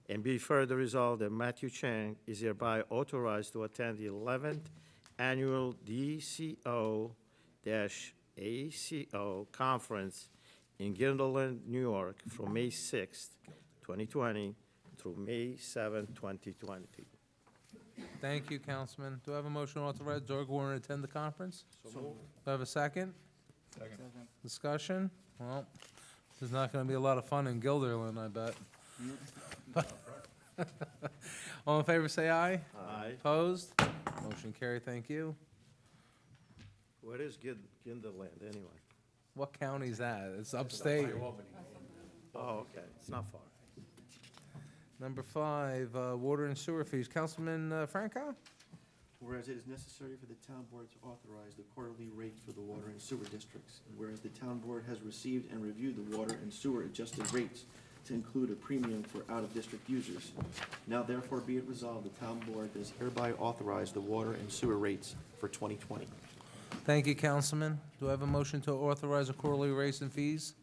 And be further resolved that Matthew Chang is hereby authorized to attend the 11th Annual DCO-ACO Conference in Guilderland, New York, from May 6th, 2020, through May 7th, 2020. Thank you, Councilman. Do I have a motion to authorize Doug Warren to attend the conference? Do I have a second? Second. Discussion? Well, there's not gonna be a lot of fun in Guilderland, I bet. All in favor, say aye. Aye. Opposed? Motion carried, thank you. Where is Guilderland, anyway? What county is that? It's upstate. Oh, okay, it's not far. Number 5, water and sewer fees. Councilman Franco? Whereas it is necessary for the town board to authorize the quarterly rates for the water and sewer districts, and whereas the town board has received and reviewed the water and sewer adjusted rates to include a premium for out-of-district users. Now therefore be it resolved, the town board does hereby authorize the water and sewer rates for 2020. Thank you, Councilman. Do I have a motion to authorize the quarterly rates and fees?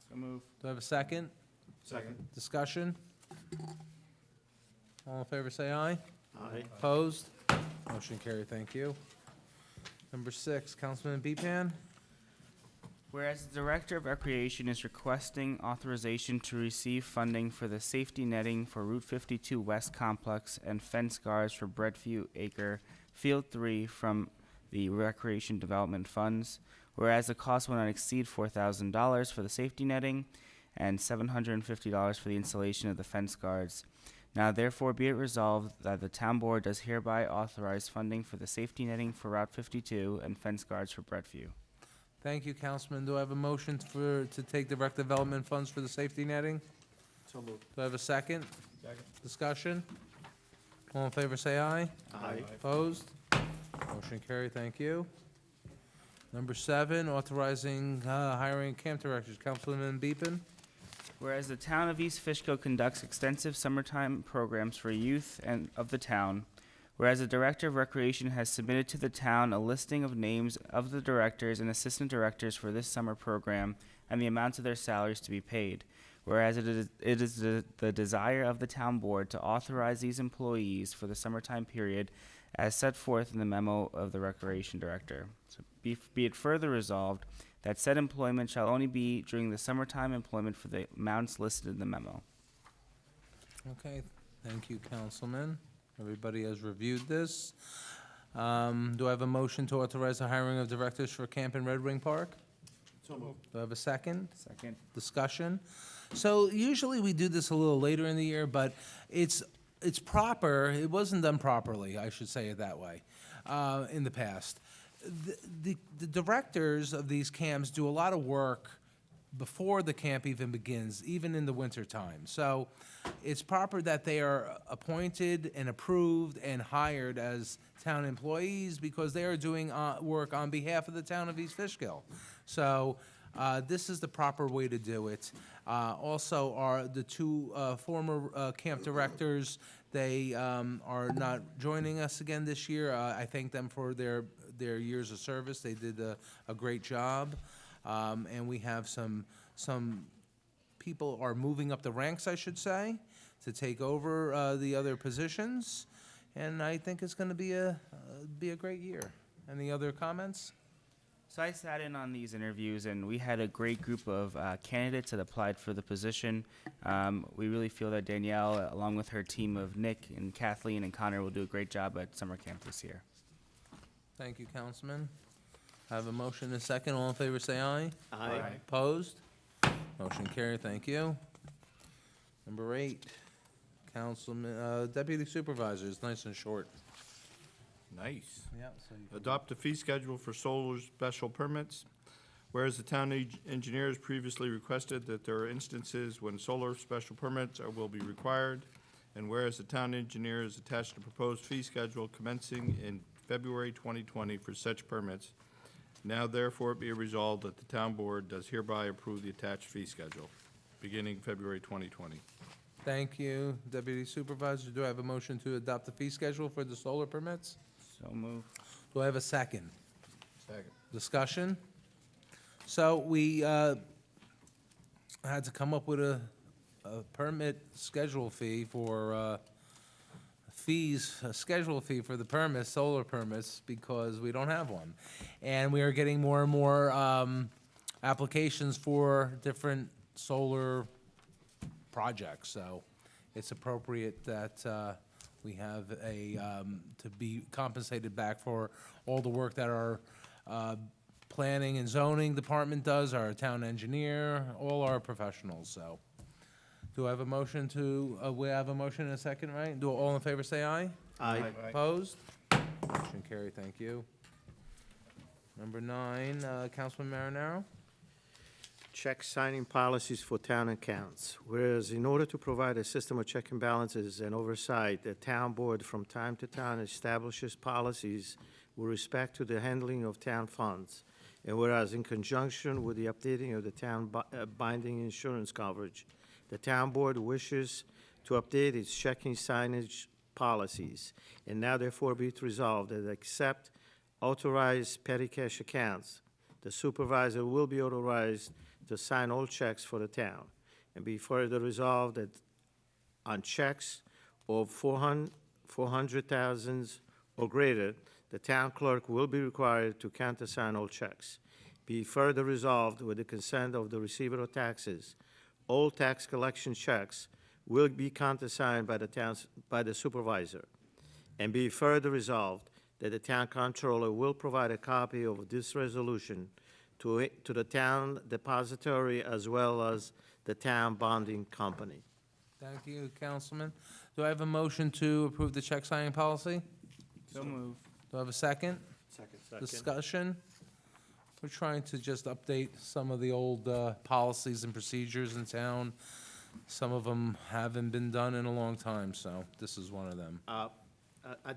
So move. Do I have a second? Second. Discussion? All in favor, say aye. Aye. Opposed? Motion carried, thank you. Number 6, Councilman Beepan? Whereas the Director of Recreation is requesting authorization to receive funding for the safety netting for Route 52 West Complex and fence guards for Bret, Acre, Field 3 from the Recreation Development Funds. Whereas the cost will not exceed $4,000 for the safety netting and $750 for the installation of the fence guards. Now therefore be it resolved that the town board does hereby authorize funding for the safety netting for Route 52 and fence guards for Bret. Thank you, Councilman. Do I have a motion to take direct development funds for the safety netting? So moved. Do I have a second? Second. Discussion? All in favor, say aye. Aye. Opposed? Motion carried, thank you. Number 7, authorizing hiring camp directors. Councilman Beepan? Whereas the town of East Fishkill conducts extensive summertime programs for youth and of the town, whereas the Director of Recreation has submitted to the town a listing of names of the directors and assistant directors for this summer program and the amounts of their salaries to be paid. Whereas it is the desire of the town board to authorize these employees for the summertime period as set forth in the memo of the Recreation Director. So be it further resolved that said employment shall only be during the summertime employment for the amounts listed in the memo. Okay, thank you, Councilman. Everybody has reviewed this. Do I have a motion to authorize the hiring of directors for Camp and Red Wing Park? So moved. Do I have a second? Second. Discussion? So usually we do this a little later in the year, but it's proper, it wasn't done properly, I should say it that way, in the past. The directors of these camps do a lot of work before the camp even begins, even in the wintertime. So it's proper that they are appointed and approved and hired as town employees because they are doing work on behalf of the town of East Fishkill. So this is the proper way to do it. Also, the 2 former camp directors, they are not joining us again this year. I thank them for their years of service. They did a great job. And we have some people are moving up the ranks, I should say, to take over the other positions. And I think it's going to be a great year. Any other comments? So I sat in on these interviews, and we had a great group of candidates that applied for the position. We really feel that Danielle, along with her team of Nick and Kathleen and Connor, will do a great job at summer camp this year. Thank you, Councilman. I have a motion and a second. All in favor, say aye. Aye. Opposed? Motion carried, thank you. Number 8, Councilman, Deputy Supervisors, nice and short. Nice. Yeah, so you Adopt a fee schedule for solar special permits. Whereas the town engineer has previously requested that there are instances when solar special permits will be required, and whereas the town engineer has attached a proposed fee schedule commencing in February 2020 for such permits, now therefore be it resolved that the town board does hereby approve the attached fee schedule, beginning February 2020. Thank you, Deputy Supervisor. Do I have a motion to adopt the fee schedule for the solar permits? So move. Do I have a second? Discussion? So we had to come up with a permit schedule fee for, a schedule fee for the permits, solar permits, because we don't have one. And we are getting more and more applications for different solar projects, so it's appropriate that we have to be compensated back for all the work that our planning and zoning department does, our town engineer, all our professionals, so. Do I have a motion we have a motion and a second, right? Do all in favor say aye? Aye. Opposed? Motion carried, thank you. Number 9, Councilman Marinaro? Check signing policies for town accounts. Whereas in order to provide a system of check and balances and oversight, the town board from time to time establishes policies with respect to the handling of town funds. And whereas in conjunction with the updating of the town binding insurance coverage, the town board wishes to update its checking signage policies. And now therefore be it resolved that except authorized petty cash accounts, the supervisor will be authorized to sign all checks for the town. And be further resolved that on checks of 400,000 or greater, the town clerk will be required to countersign all checks. Be further resolved with the consent of the receiver of taxes, all tax collection checks will be countersigned by the supervisor. And be further resolved that the town comptroller will provide a copy of this resolution to the town depository as well as the town bonding company. Thank you, Councilman. Do I have a motion to approve the check signing policy? So moved. Do I have a second? Second. Discussion? We're trying to just update some of the old policies and procedures in town. Some of them haven't been done in a long time, so this is one of them. Are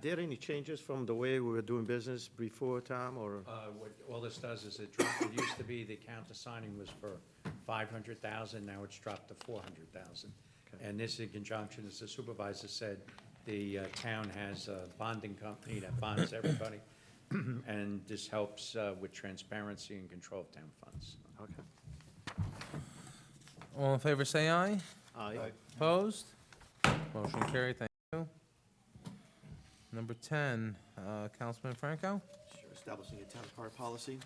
there any changes from the way we were doing business before, Tom, or? What all this does is it used to be the countersigning was for 500,000, now it's dropped to 400,000. And this in conjunction, as the supervisor said, the town has a bonding company that bonds everybody. And this helps with transparency and control of town funds. Okay. All in favor, say aye. Aye. Opposed? Motion carried, thank you. Number 10, Councilman Franco? Sure, establishing a town car policy.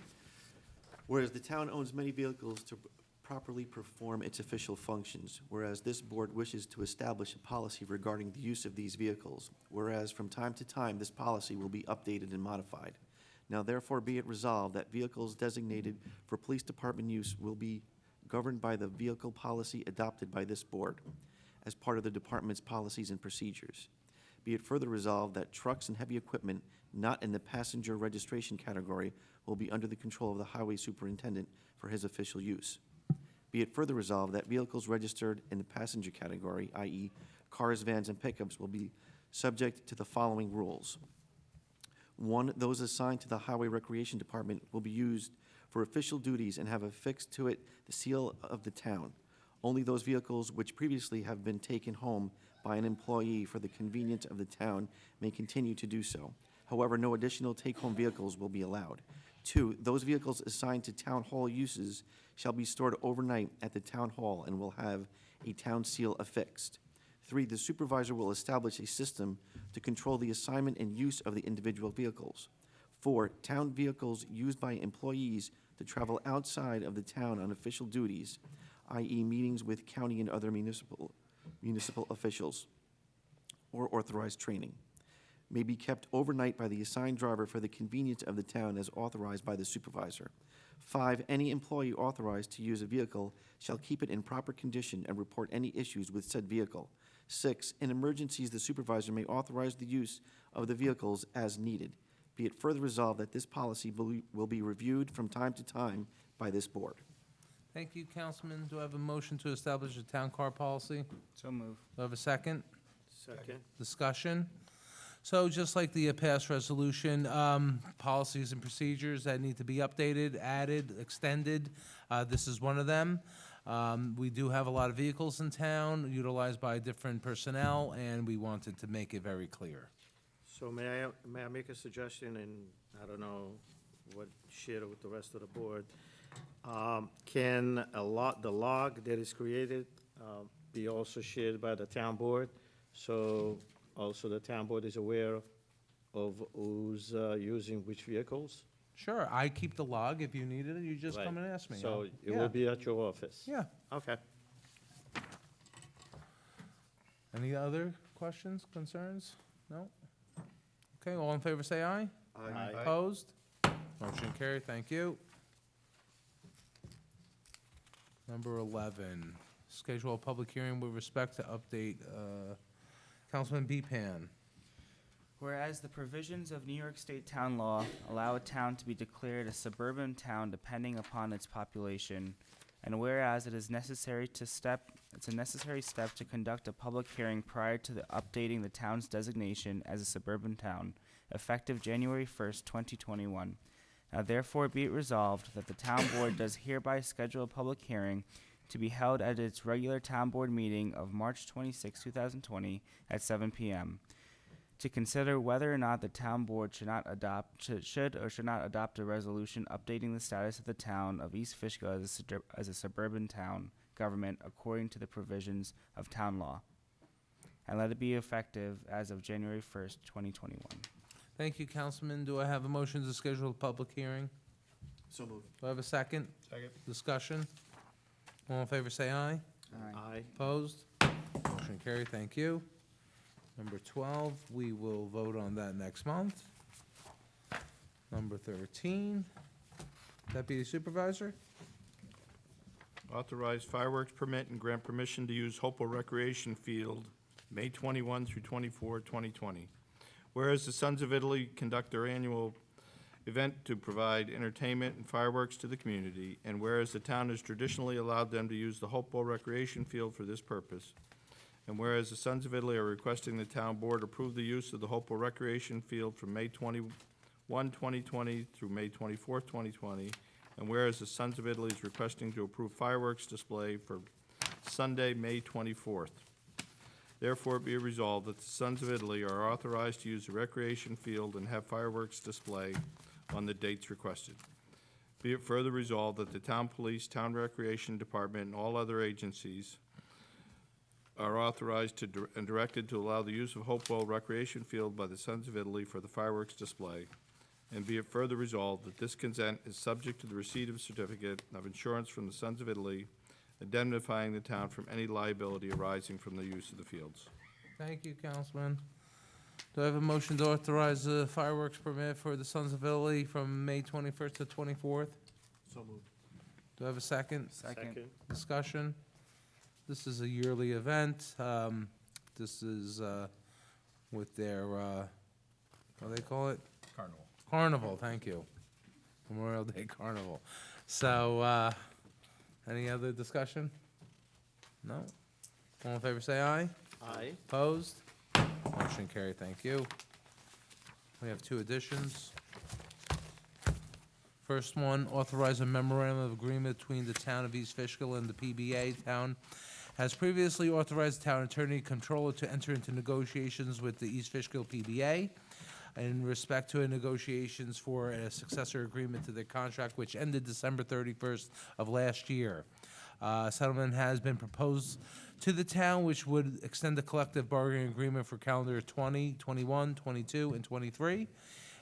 Whereas the town owns many vehicles to properly perform its official functions, whereas this board wishes to establish a policy regarding the use of these vehicles, whereas from time to time this policy will be updated and modified. Now therefore be it resolved that vehicles designated for police department use will be governed by the vehicle policy adopted by this board as part of the department's policies and procedures. Be it further resolved that trucks and heavy equipment not in the passenger registration category will be under the control of the highway superintendent for his official use. Be it further resolved that vehicles registered in the passenger category, i.e. cars, vans, and pickups, will be subject to the following rules. 1, those assigned to the Highway Recreation Department will be used for official duties and have affixed to it the seal of the town. Only those vehicles which previously have been taken home by an employee for the convenience of the town may continue to do so. However, no additional take-home vehicles will be allowed. 2, those vehicles assigned to town hall uses shall be stored overnight at the town hall and will have a town seal affixed. 3, the supervisor will establish a system to control the assignment and use of the individual vehicles. 4, town vehicles used by employees to travel outside of the town on official duties, i.e. meetings with county and other municipal officials or authorized training, may be kept overnight by the assigned driver for the convenience of the town as authorized by the supervisor. 5, any employee authorized to use a vehicle shall keep it in proper condition and report any issues with said vehicle. 6, in emergencies, the supervisor may authorize the use of the vehicles as needed. Be it further resolved that this policy will be reviewed from time to time by this board. Thank you, Councilman. Do I have a motion to establish a town car policy? So moved. Do I have a second? Second. Discussion? So just like the past resolution, policies and procedures that need to be updated, added, extended, this is one of them. We do have a lot of vehicles in town utilized by different personnel, and we wanted to make it very clear. So may I make a suggestion, and I don't know, what shared with the rest of the board. Can the log that is created be also shared by the town board? So also the town board is aware of who's using which vehicles? Sure, I keep the log. If you need it, you just Right. come and ask me. So I'll- it yeah. will be at your office? Yeah. Okay. Any other questions, concerns? No? Okay, all in favor, say aye. Aye. Opposed? Motion carried, thank you. Number 11, schedule a public hearing with respect to update, Councilman Bepan. Whereas the provisions of New York State town law allow a town to be declared a suburban town depending upon its population, and whereas it's a necessary step to conduct a public hearing prior to the updating the town's designation as a suburban town, effective January 1st, 2021. Now therefore be it resolved that the town board does hereby schedule a public hearing to be held at its regular town board meeting of March 26, 2020 at 7 p.m. to consider whether or not the town board should not adopt a resolution updating the status of the town of East Fishkill as a suburban town government according to the provisions of town law, and let it be effective as of January 1st, 2021. Thank you, Councilman. Do I have a motion to schedule a public hearing? So moved. Do I have a second? Second. Discussion? All in favor, say aye. Aye. Opposed? Motion carried, thank you. Number 12, we will vote on that next month. Number 13, Deputy Supervisor. Authorize fireworks permit and grant permission to use Hopewell Recreation Field, May 21 through 24, 2020. Whereas the Sons of Italy conduct their annual event to provide entertainment and fireworks to the community, and whereas the town has traditionally allowed them to use the Hopewell Recreation Field for this purpose, and whereas the Sons of Italy are requesting the town board approve the use of the Hopewell Recreation Field from May 21, 2020 through May 24, 2020, and whereas the Sons of Italy is requesting to approve fireworks display for Sunday, May 24th. Therefore, be it resolved that the Sons of Italy are authorized to use the recreation field and have fireworks display on the dates requested. Be it further resolved that the town police, town recreation department, and all other agencies are authorized and directed to allow the use of Hopewell Recreation Field by the Sons of Italy for the fireworks display. And be it further resolved that this consent is subject to the receipt of a certificate of insurance from the Sons of Italy, indemnifying the town from any liability arising from the use of the fields. Thank you, Councilman. Do I have a motion to authorize the fireworks permit for the Sons of Italy from May 21st to 24th? So moved. Do I have a second? Second. Discussion? This is a yearly event. This is with their, what do they call it? Carnival. Carnival, thank you. Memorial Day Carnival. So, any other discussion? No? All in favor, say aye. Aye. Opposed? Motion carried, thank you. We have two additions. First one, authorize a memorandum of agreement between the town of East Fishkill and the PBA. Town has previously authorized town attorney controller to enter into negotiations with the East Fishkill PBA in respect to negotiations for a successor agreement to their contract, which ended December 31st of last year. Settlement has been proposed to the town, which would extend the collective bargaining agreement for calendar 20, 21, 22, and 23.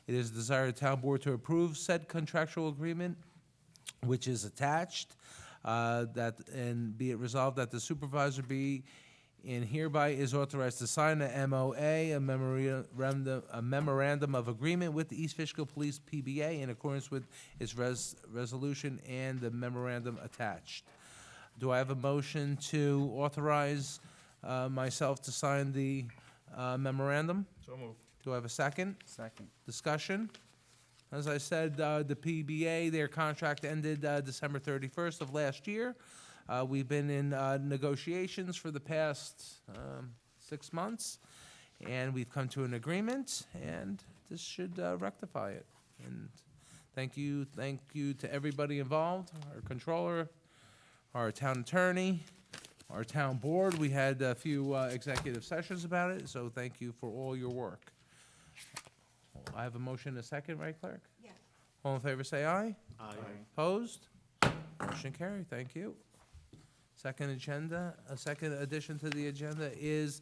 It is desired the town board to approve said contractual agreement, which is attached, and be it resolved that the supervisor be and hereby is authorized to sign a MOA, a memorandum of agreement with the East Fishkill Police PBA in accordance with its resolution and the memorandum attached. Do I have a motion to authorize myself to sign the memorandum? So moved. Do I have a second? Second. Discussion? As I said, the PBA, their contract ended December 31st of last year. We've been in negotiations for the past 6 months, and we've come to an agreement, and this should rectify it. And thank you to everybody involved, our controller, our town attorney, our town board. We had a few executive sessions about it, so thank you for all your work. I have a motion, a second, right, clerk? Yes. All in favor, say aye. Aye. Opposed? Motion carried, thank you. Second addition to the agenda is,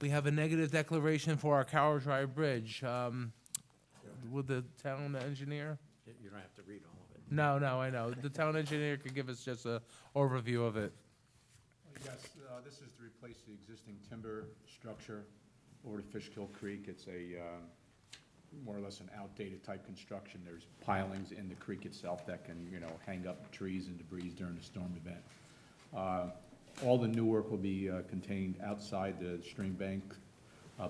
we have a negative declaration for our Carroll Drive Bridge. Would the town engineer? You don't have to read all of it. No, I know. The town engineer could give us just a overview of it. Yes, this is to replace the existing timber structure over to Fishkill Creek. It's a, more or less an outdated type construction. There's pilings in the creek itself that can, hang up trees and debris during a storm event. All the new work will be contained outside the stream bank,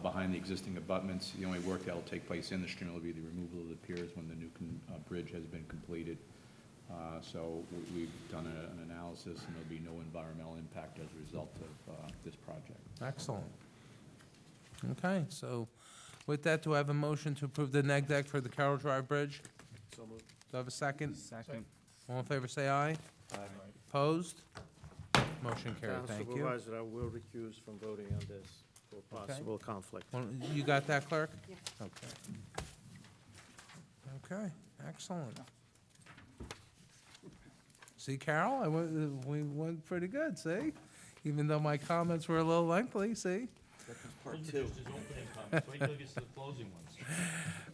behind the existing abutments. The only work that will take place in the stream will be the removal of the piers when the new bridge has been completed. So we've done an analysis, and there'll be no environmental impact as a result of this project. Excellent. Okay, so with that, do I have a motion to approve the neg deck for the Carroll Drive Bridge? So moved. Do I have a second? Second. All in favor, say aye. Aye. Opposed? Motion carried, thank you. Supervisor, I will recuse from voting on this for possible conflict. You got that, clerk? Yes. Okay. Okay, excellent. See, Carol, we went pretty good, see? Even though my comments were a little lengthy, see? Part two.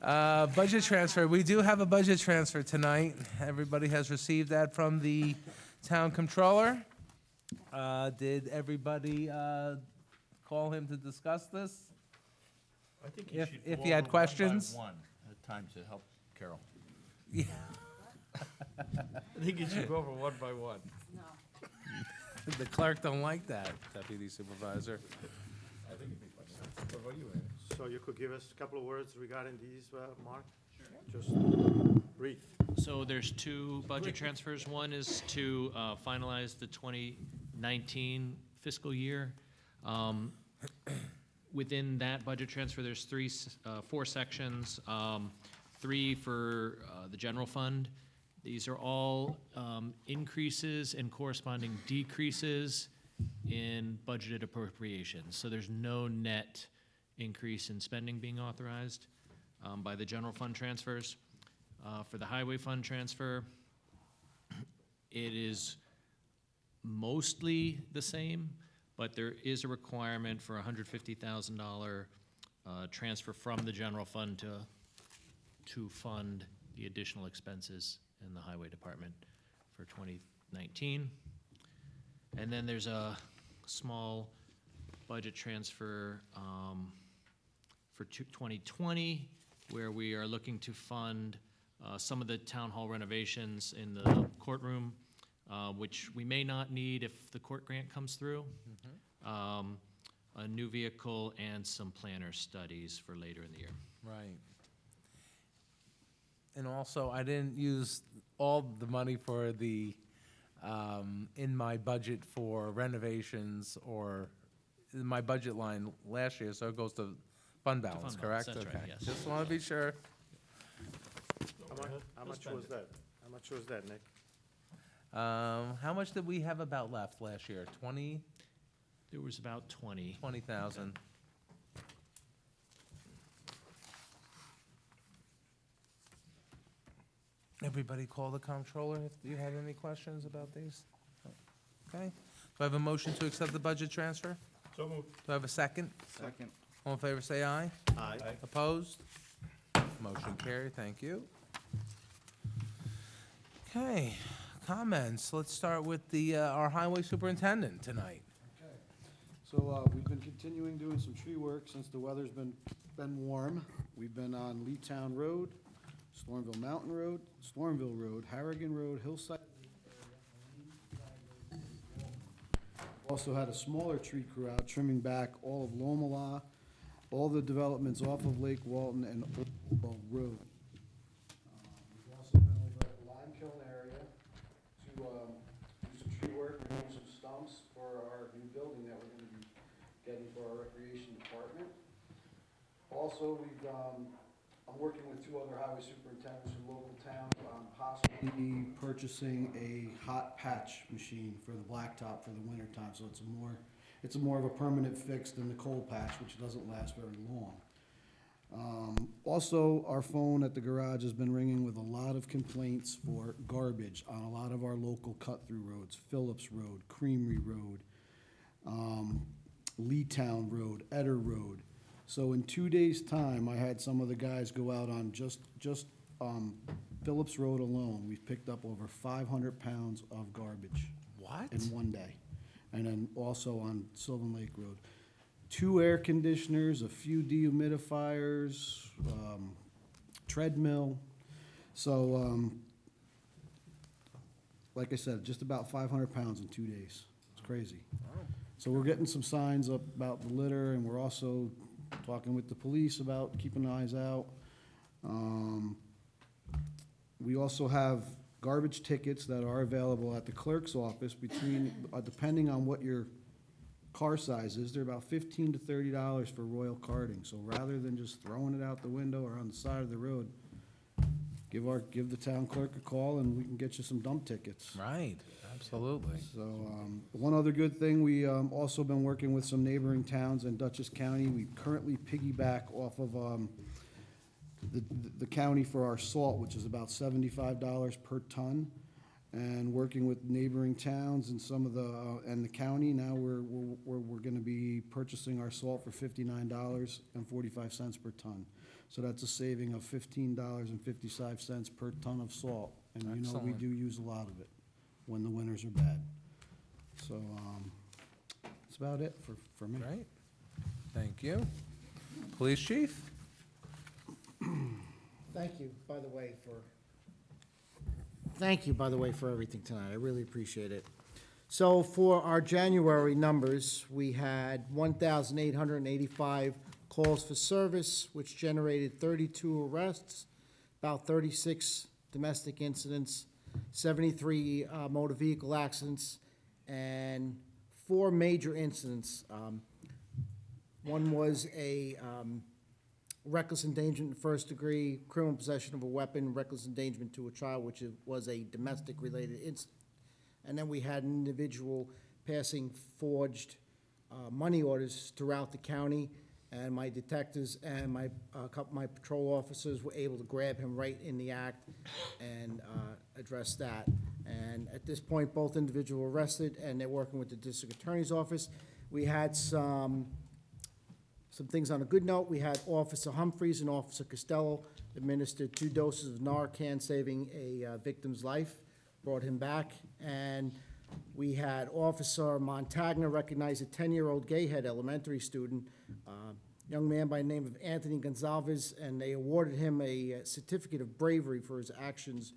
Budget transfer, we do have a budget transfer tonight. Everybody has received that from the town controller. Did everybody call him to discuss this? I think If you had questions? One at a time to help Carol. Yeah. I think you should go over one by one. No. The clerk don't like that, Deputy Supervisor. I think it'd be fun. What about you, Andy? So you could give us a couple of words regarding these, Mark? Sure. Just brief. So there's two budget transfers. One is to finalize the 2019 fiscal year. Within that budget transfer, there's four sections, three for the general fund. These are all increases and corresponding decreases in budgeted appropriations. So there's no net increase in spending being authorized by the general fund transfers. For the highway fund transfer, it is mostly the same, but there is a requirement for a $150,000 transfer from the general fund to fund the additional expenses in the highway department for 2019. And then there's a small budget transfer for 2020, where we are looking to fund some of the town hall renovations in the courtroom, which we may not need if the court grant comes through. A new vehicle and some planner studies for later in the year. Right. And also, I didn't use all the money for the, in my budget for renovations or in my budget line last year, so it goes to fund balance, fund correct? balance, that's right, Okay. yes. Just want to be sure. How much was that? How much was that, Nick? How much did we have about left last year? 20, There was about 20. 20,000? Everybody call the comptroller if you had any questions about these? Okay. Do I have a motion to accept the budget transfer? So moved. Do I have a second? Second. All in favor, say aye. Aye. Opposed? Motion carried, thank you. Okay, comments. Let's start with our highway superintendent tonight. Okay. So, we've been continuing doing some tree work since the weather's been warm. We've been on Leetown Road, Stormville Mountain Road, Stormville Road, Harrigan Road, Hillside. Also had a smaller tree crew out trimming back all of Lomala, all the developments off of Lake Walton and Oakville Road. We've also been over at the Lime Kiln area to do some tree work, remove some stumps for our new building that we're gonna be getting for our recreation department. Also, I'm working with two other highway superintendents from local towns on possibly purchasing a hot patch machine for the blacktop for the winter time, so it's more of a permanent fix than the cold patch, which doesn't last very long. Also, our phone at the garage has been ringing with a lot of complaints for garbage on a lot of our local cut-through roads, Phillips Road, Creamery Road, Leetown Road, Eder Road. So in 2 days' time, I had some of the guys go out on just Phillips Road alone. We've picked up over 500 pounds of garbage. What? In one day. And then also on Sylvan Lake Road. 2 air conditioners, a few dehumidifiers, treadmill. So, like I said, just about 500 pounds in 2 days. It's crazy. So we're getting some signs up about the litter, and we're also talking with the police about keeping eyes out. We also have garbage tickets that are available at the clerk's office between, depending on what your car size is, they're about $15 to $30 for royal carding. So rather than just throwing it out the window or on the side of the road, give the town clerk a call and we can get you some dump tickets. Right, absolutely. So, one other good thing, we, also been working with some neighboring towns in Dutchess County. We currently piggyback off of, the county for our salt, which is about $75 per ton. And working with neighboring towns and some of the, and the county, now we're gonna be purchasing our salt for $59.45 per ton. So that's a saving of $15.55 per ton of salt. And you know, we Excellent. do use a lot of it when the winters are bad. So, that's about it for me. Right. Thank you. Police chief? Thank you, by the way, for everything tonight. I really appreciate it. So for our January numbers, we had 1,885 calls for service, which generated 32 arrests, about 36 domestic incidents, 73 motor vehicle accidents, and 4 major incidents. One was a reckless endangerment in first degree, criminal possession of a weapon, reckless endangerment to a child, which was a domestic-related incident. And then we had an individual passing forged money orders throughout the county, and my detectives and my patrol officers were able to grab him right in the act and address that. And at this point, both individuals were arrested, and they're working with the district attorney's office. We had some things on a good note. We had Officer Humphreys and Officer Costello administered 2 doses of Narcan, saving a victim's life, brought him back. And we had Officer Montagna recognize a 10-year-old Gayhead elementary student, young man by the name of Anthony Gonzalez, and they awarded him a certificate of bravery for his actions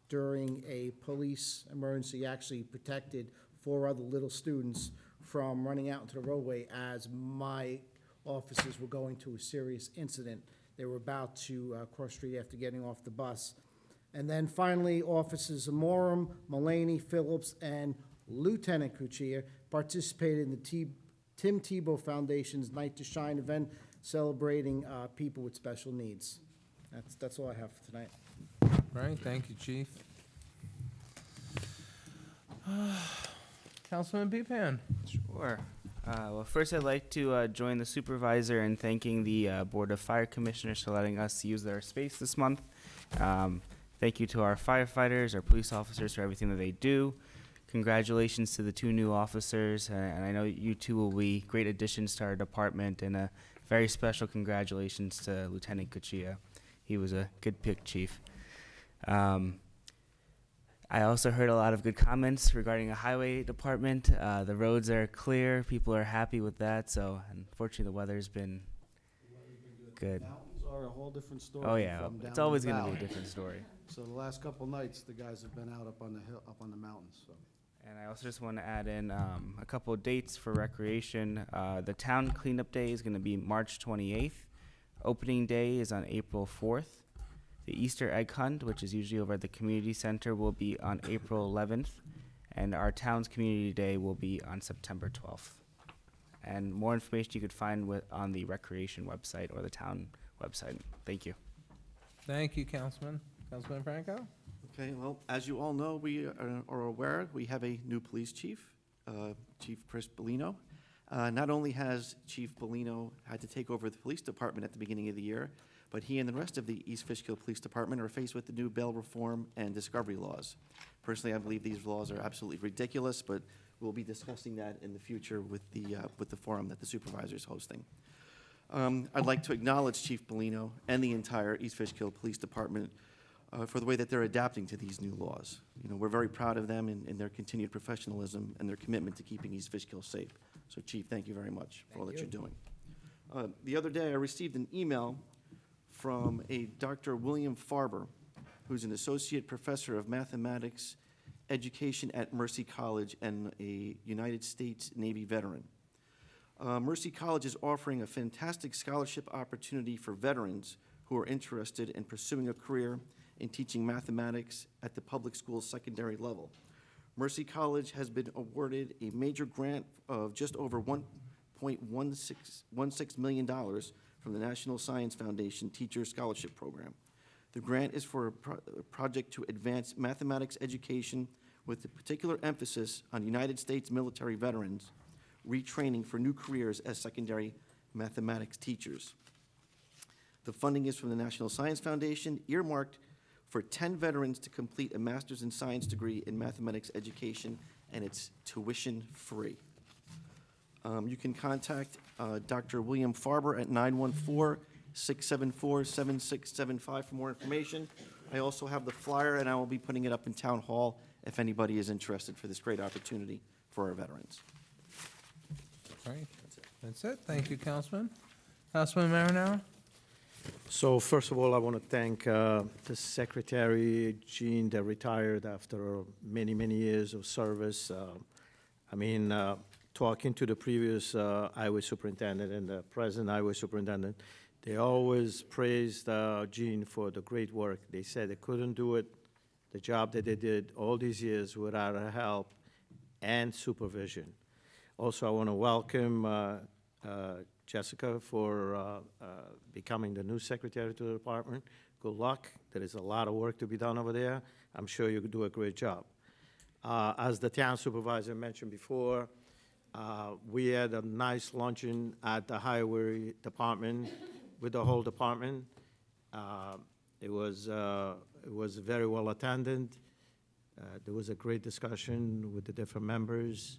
during a police emergency. He actually protected 4 other little students from running out into the roadway as my officers were going to a serious incident. They were about to cross the street after getting off the bus. And then finally, Officers Amorum, Mulaney, Phillips, and Lieutenant Cuccia participated in the Tim Tebow Foundation's Night to Shine event celebrating people with special needs. That's all I have for tonight. Right, thank you, chief. Councilman Pepan? Sure. Well, first I'd like to join the supervisor in thanking the Board of Fire Commissioners for letting us use their space this month. Thank you to our firefighters, our police officers for everything that they do. Congratulations to the 2 new officers, and I know you 2 will be great additions to our department, and a very special congratulations to Lieutenant Cuccia. He was a good pick, Chief. I also heard a lot of good comments regarding the highway department. The roads are clear, people are happy with that, so unfortunately the weather's been good. Mountains are a whole different story. Oh yeah, from down it's in always the going to be a valley. different story. So the last couple nights, the guys have been out up on the hill, up on the mountains, so. And I also just want to add in a couple of dates for recreation. The town cleanup day is going to be March 28th. Opening day is on April 4th. The Easter egg hunt, which is usually over at the community center, will be on April 11th. And our town's community day will be on September 12th. And more information you could find on the recreation website or the town website. Thank you. Thank you, Councilman. Councilman Franco? Okay, well, as you all know, we are aware, we have a new police chief, Chief Chris Bellino. Not only has Chief Bellino had to take over the police department at the beginning of the year, but he and the rest of the East Fishkill Police Department are faced with the new bail reform and discovery laws. Personally, I believe these laws are absolutely ridiculous, but we'll be discussing that in the future with the forum that the supervisor is hosting. I'd like to acknowledge Chief Bellino and the entire East Fishkill Police Department for the way that they're adapting to these new laws. You know, we're very proud of them in their continued professionalism and their commitment to keeping East Fishkill safe. So, Chief, thank you very much for all that you're doing. The other day, I received an email from a Dr. William Farber, who's an associate professor of mathematics education at Mercy College and a United States Navy veteran. Mercy College is offering a fantastic scholarship opportunity for veterans who are interested in pursuing a career in teaching mathematics at the public school secondary level. Mercy College has been awarded a major grant of just over $1.16 million from the National Science Foundation Teacher Scholarship Program. The grant is for a project to advance mathematics education with a particular emphasis on United States military veterans retraining for new careers as secondary mathematics teachers. The funding is from the National Science Foundation, earmarked for 10 veterans to complete a master's in science degree in mathematics education, and it's tuition-free. You can contact Dr. William Farber at 914-674-7675 for more information. I also have the flyer, and I will be putting it up in Town Hall if anybody is interested for this great opportunity for our veterans. Great. That's it. Thank you, Councilman. Councilman Marinaro? So first of all, I want to thank the Secretary, Jean, that retired after many, many years of service. Talking to the previous highway superintendent and the present highway superintendent, they always praised Jean for the great work. They said they couldn't do it, the job that they did all these years without her help and supervision. Also, I want to welcome Jessica for becoming the new secretary to the department. Good luck. There is a lot of work to be done over there. I'm sure you could do a great job. As the town supervisor mentioned before, we had a nice luncheon at the highway department with the whole department. It was very well attended. There was a great discussion with the different members.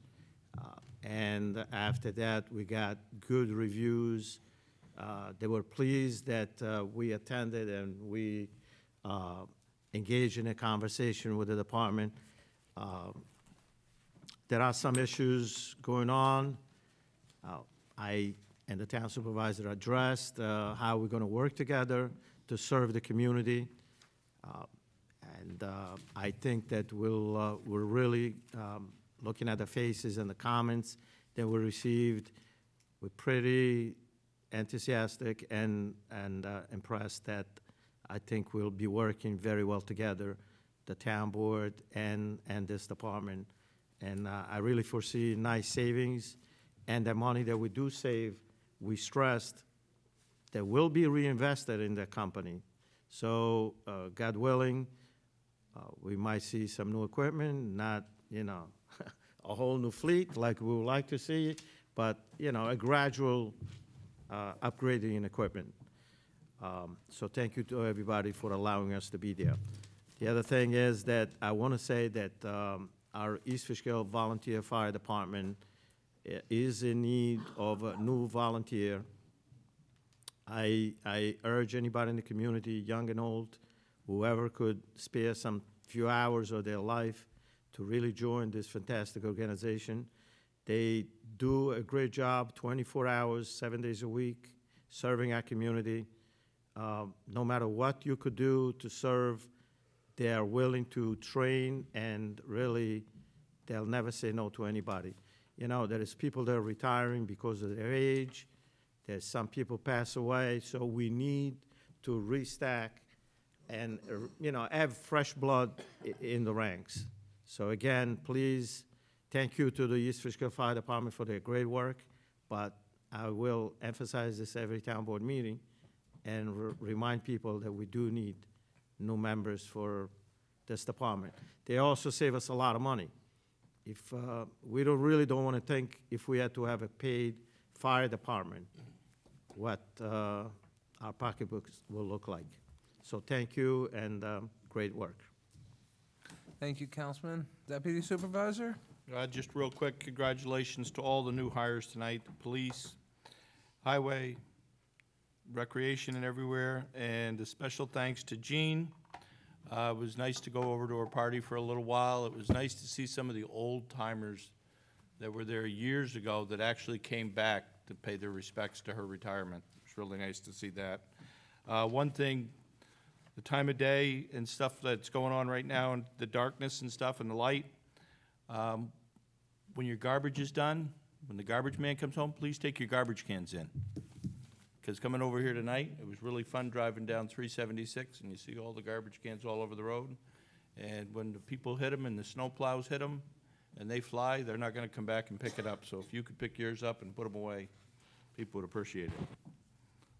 And after that, we got good reviews. They were pleased that we attended and we engaged in a conversation with the department. There are some issues going on. I and the town supervisor addressed how we're going to work together to serve the community. I think that we're really looking at the faces and the comments that we received. We're pretty enthusiastic and impressed that I think we'll be working very well together, the town board and this department. And I really foresee nice savings, and the money that we do save, we stressed that will be reinvested in the company. So, God willing, we might see some new equipment, not, a whole new fleet like we would like to see, but, a gradual upgrading in equipment. So thank you to everybody for allowing us to be there. The other thing is that I want to say that our East Fishkill Volunteer Fire Department is in need of a new volunteer. I urge anybody in the community, young and old, whoever could spare some few hours of their life to really join this fantastic organization. They do a great job, 24 hours, 7 days a week, serving our community. No matter what you could do to serve, they are willing to train, and really, they'll never say no to anybody. There is people that are retiring because of their age. There's some people pass away, so we need to restack and, have fresh blood in the ranks. So again, please, thank you to the East Fishkill Fire Department for their great work, but I will emphasize this every town board meeting and remind people that we do need new members for this department. They also save us a lot of money. If we really don't want to think if we had to have a paid fire department, what our pocketbooks will look like. So thank you and great work. Thank you, Councilman. Deputy Supervisor? Just real quick, congratulations to all the new hires tonight, the police, highway, recreation and everywhere, and a special thanks to Jean. It was nice to go over to her party for a little while. It was nice to see some of the old timers that were there years ago that actually came back to pay their respects to her retirement. It's really nice to see that. One thing, the time of day and stuff that's going on right now, and the darkness and stuff and the light, when your garbage is done, when the garbage man comes home, please take your garbage cans in. Because coming over here tonight, it was really fun driving down 376, and you see all the garbage cans all over the road. And when the people hit them and the snow plows hit them, and they fly, they're not going to come back and pick it up. So if you could pick yours up and put them away, people would appreciate it.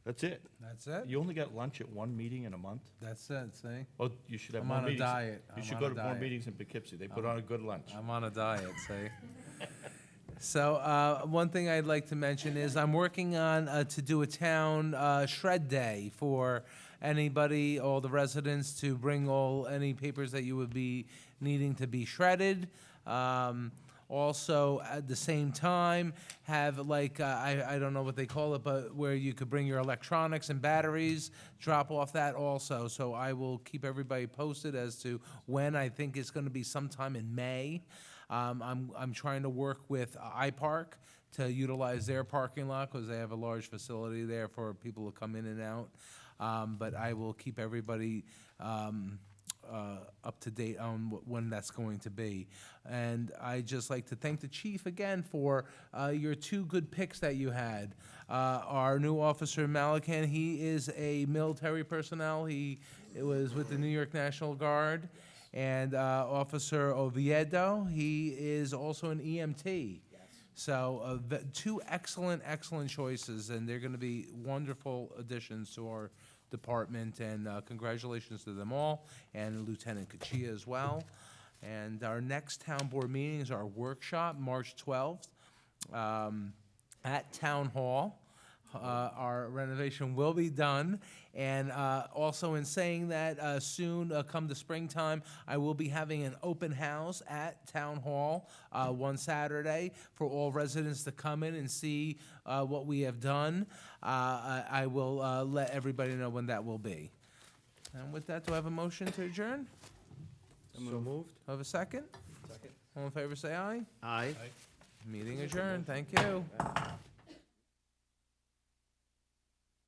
That's it. That's it? You only got lunch at one meeting in a month? That's it, see? Oh, you should have I'm more on a meetings. diet. You I'm should on go a to more diet. meetings in Poughkeepsie. They put on a good lunch. I'm on a diet, see? So, one thing I'd like to mention is I'm working on, to do a town, shred day for anybody, all the residents, to bring any papers that you would be needing to be shredded. Also, at the same time, have like, I don't know what they call it, but where you could bring your electronics and batteries, drop off that also. So I will keep everybody posted as to when. I think it's gonna be sometime in May. I'm trying to work with iPark to utilize their parking lot, because they have a large facility there for people to come in and out. But I will keep everybody up to date on when that's going to be. And I just like to thank the chief again for your two good picks that you had. Our new officer Malacan, he is a military personnel. He was with the New York National Guard. And Officer Oviedo, he is also an EMT. So two excellent choices, and they're going to be wonderful additions to our department, and congratulations to them all, and Lieutenant Kachia as well. And our next town board meeting is our workshop, March 12th, at Town Hall. Our renovation will be done, and also in saying that, soon, come the springtime, I will be having an open house at Town Hall one Saturday for all residents to come in and see what we have done. I will let everybody know when that will be. And with that, do I have a motion to adjourn? So moved. Do I have a second? Second. All in favor, say aye. Aye. Meeting adjourned. Thank you.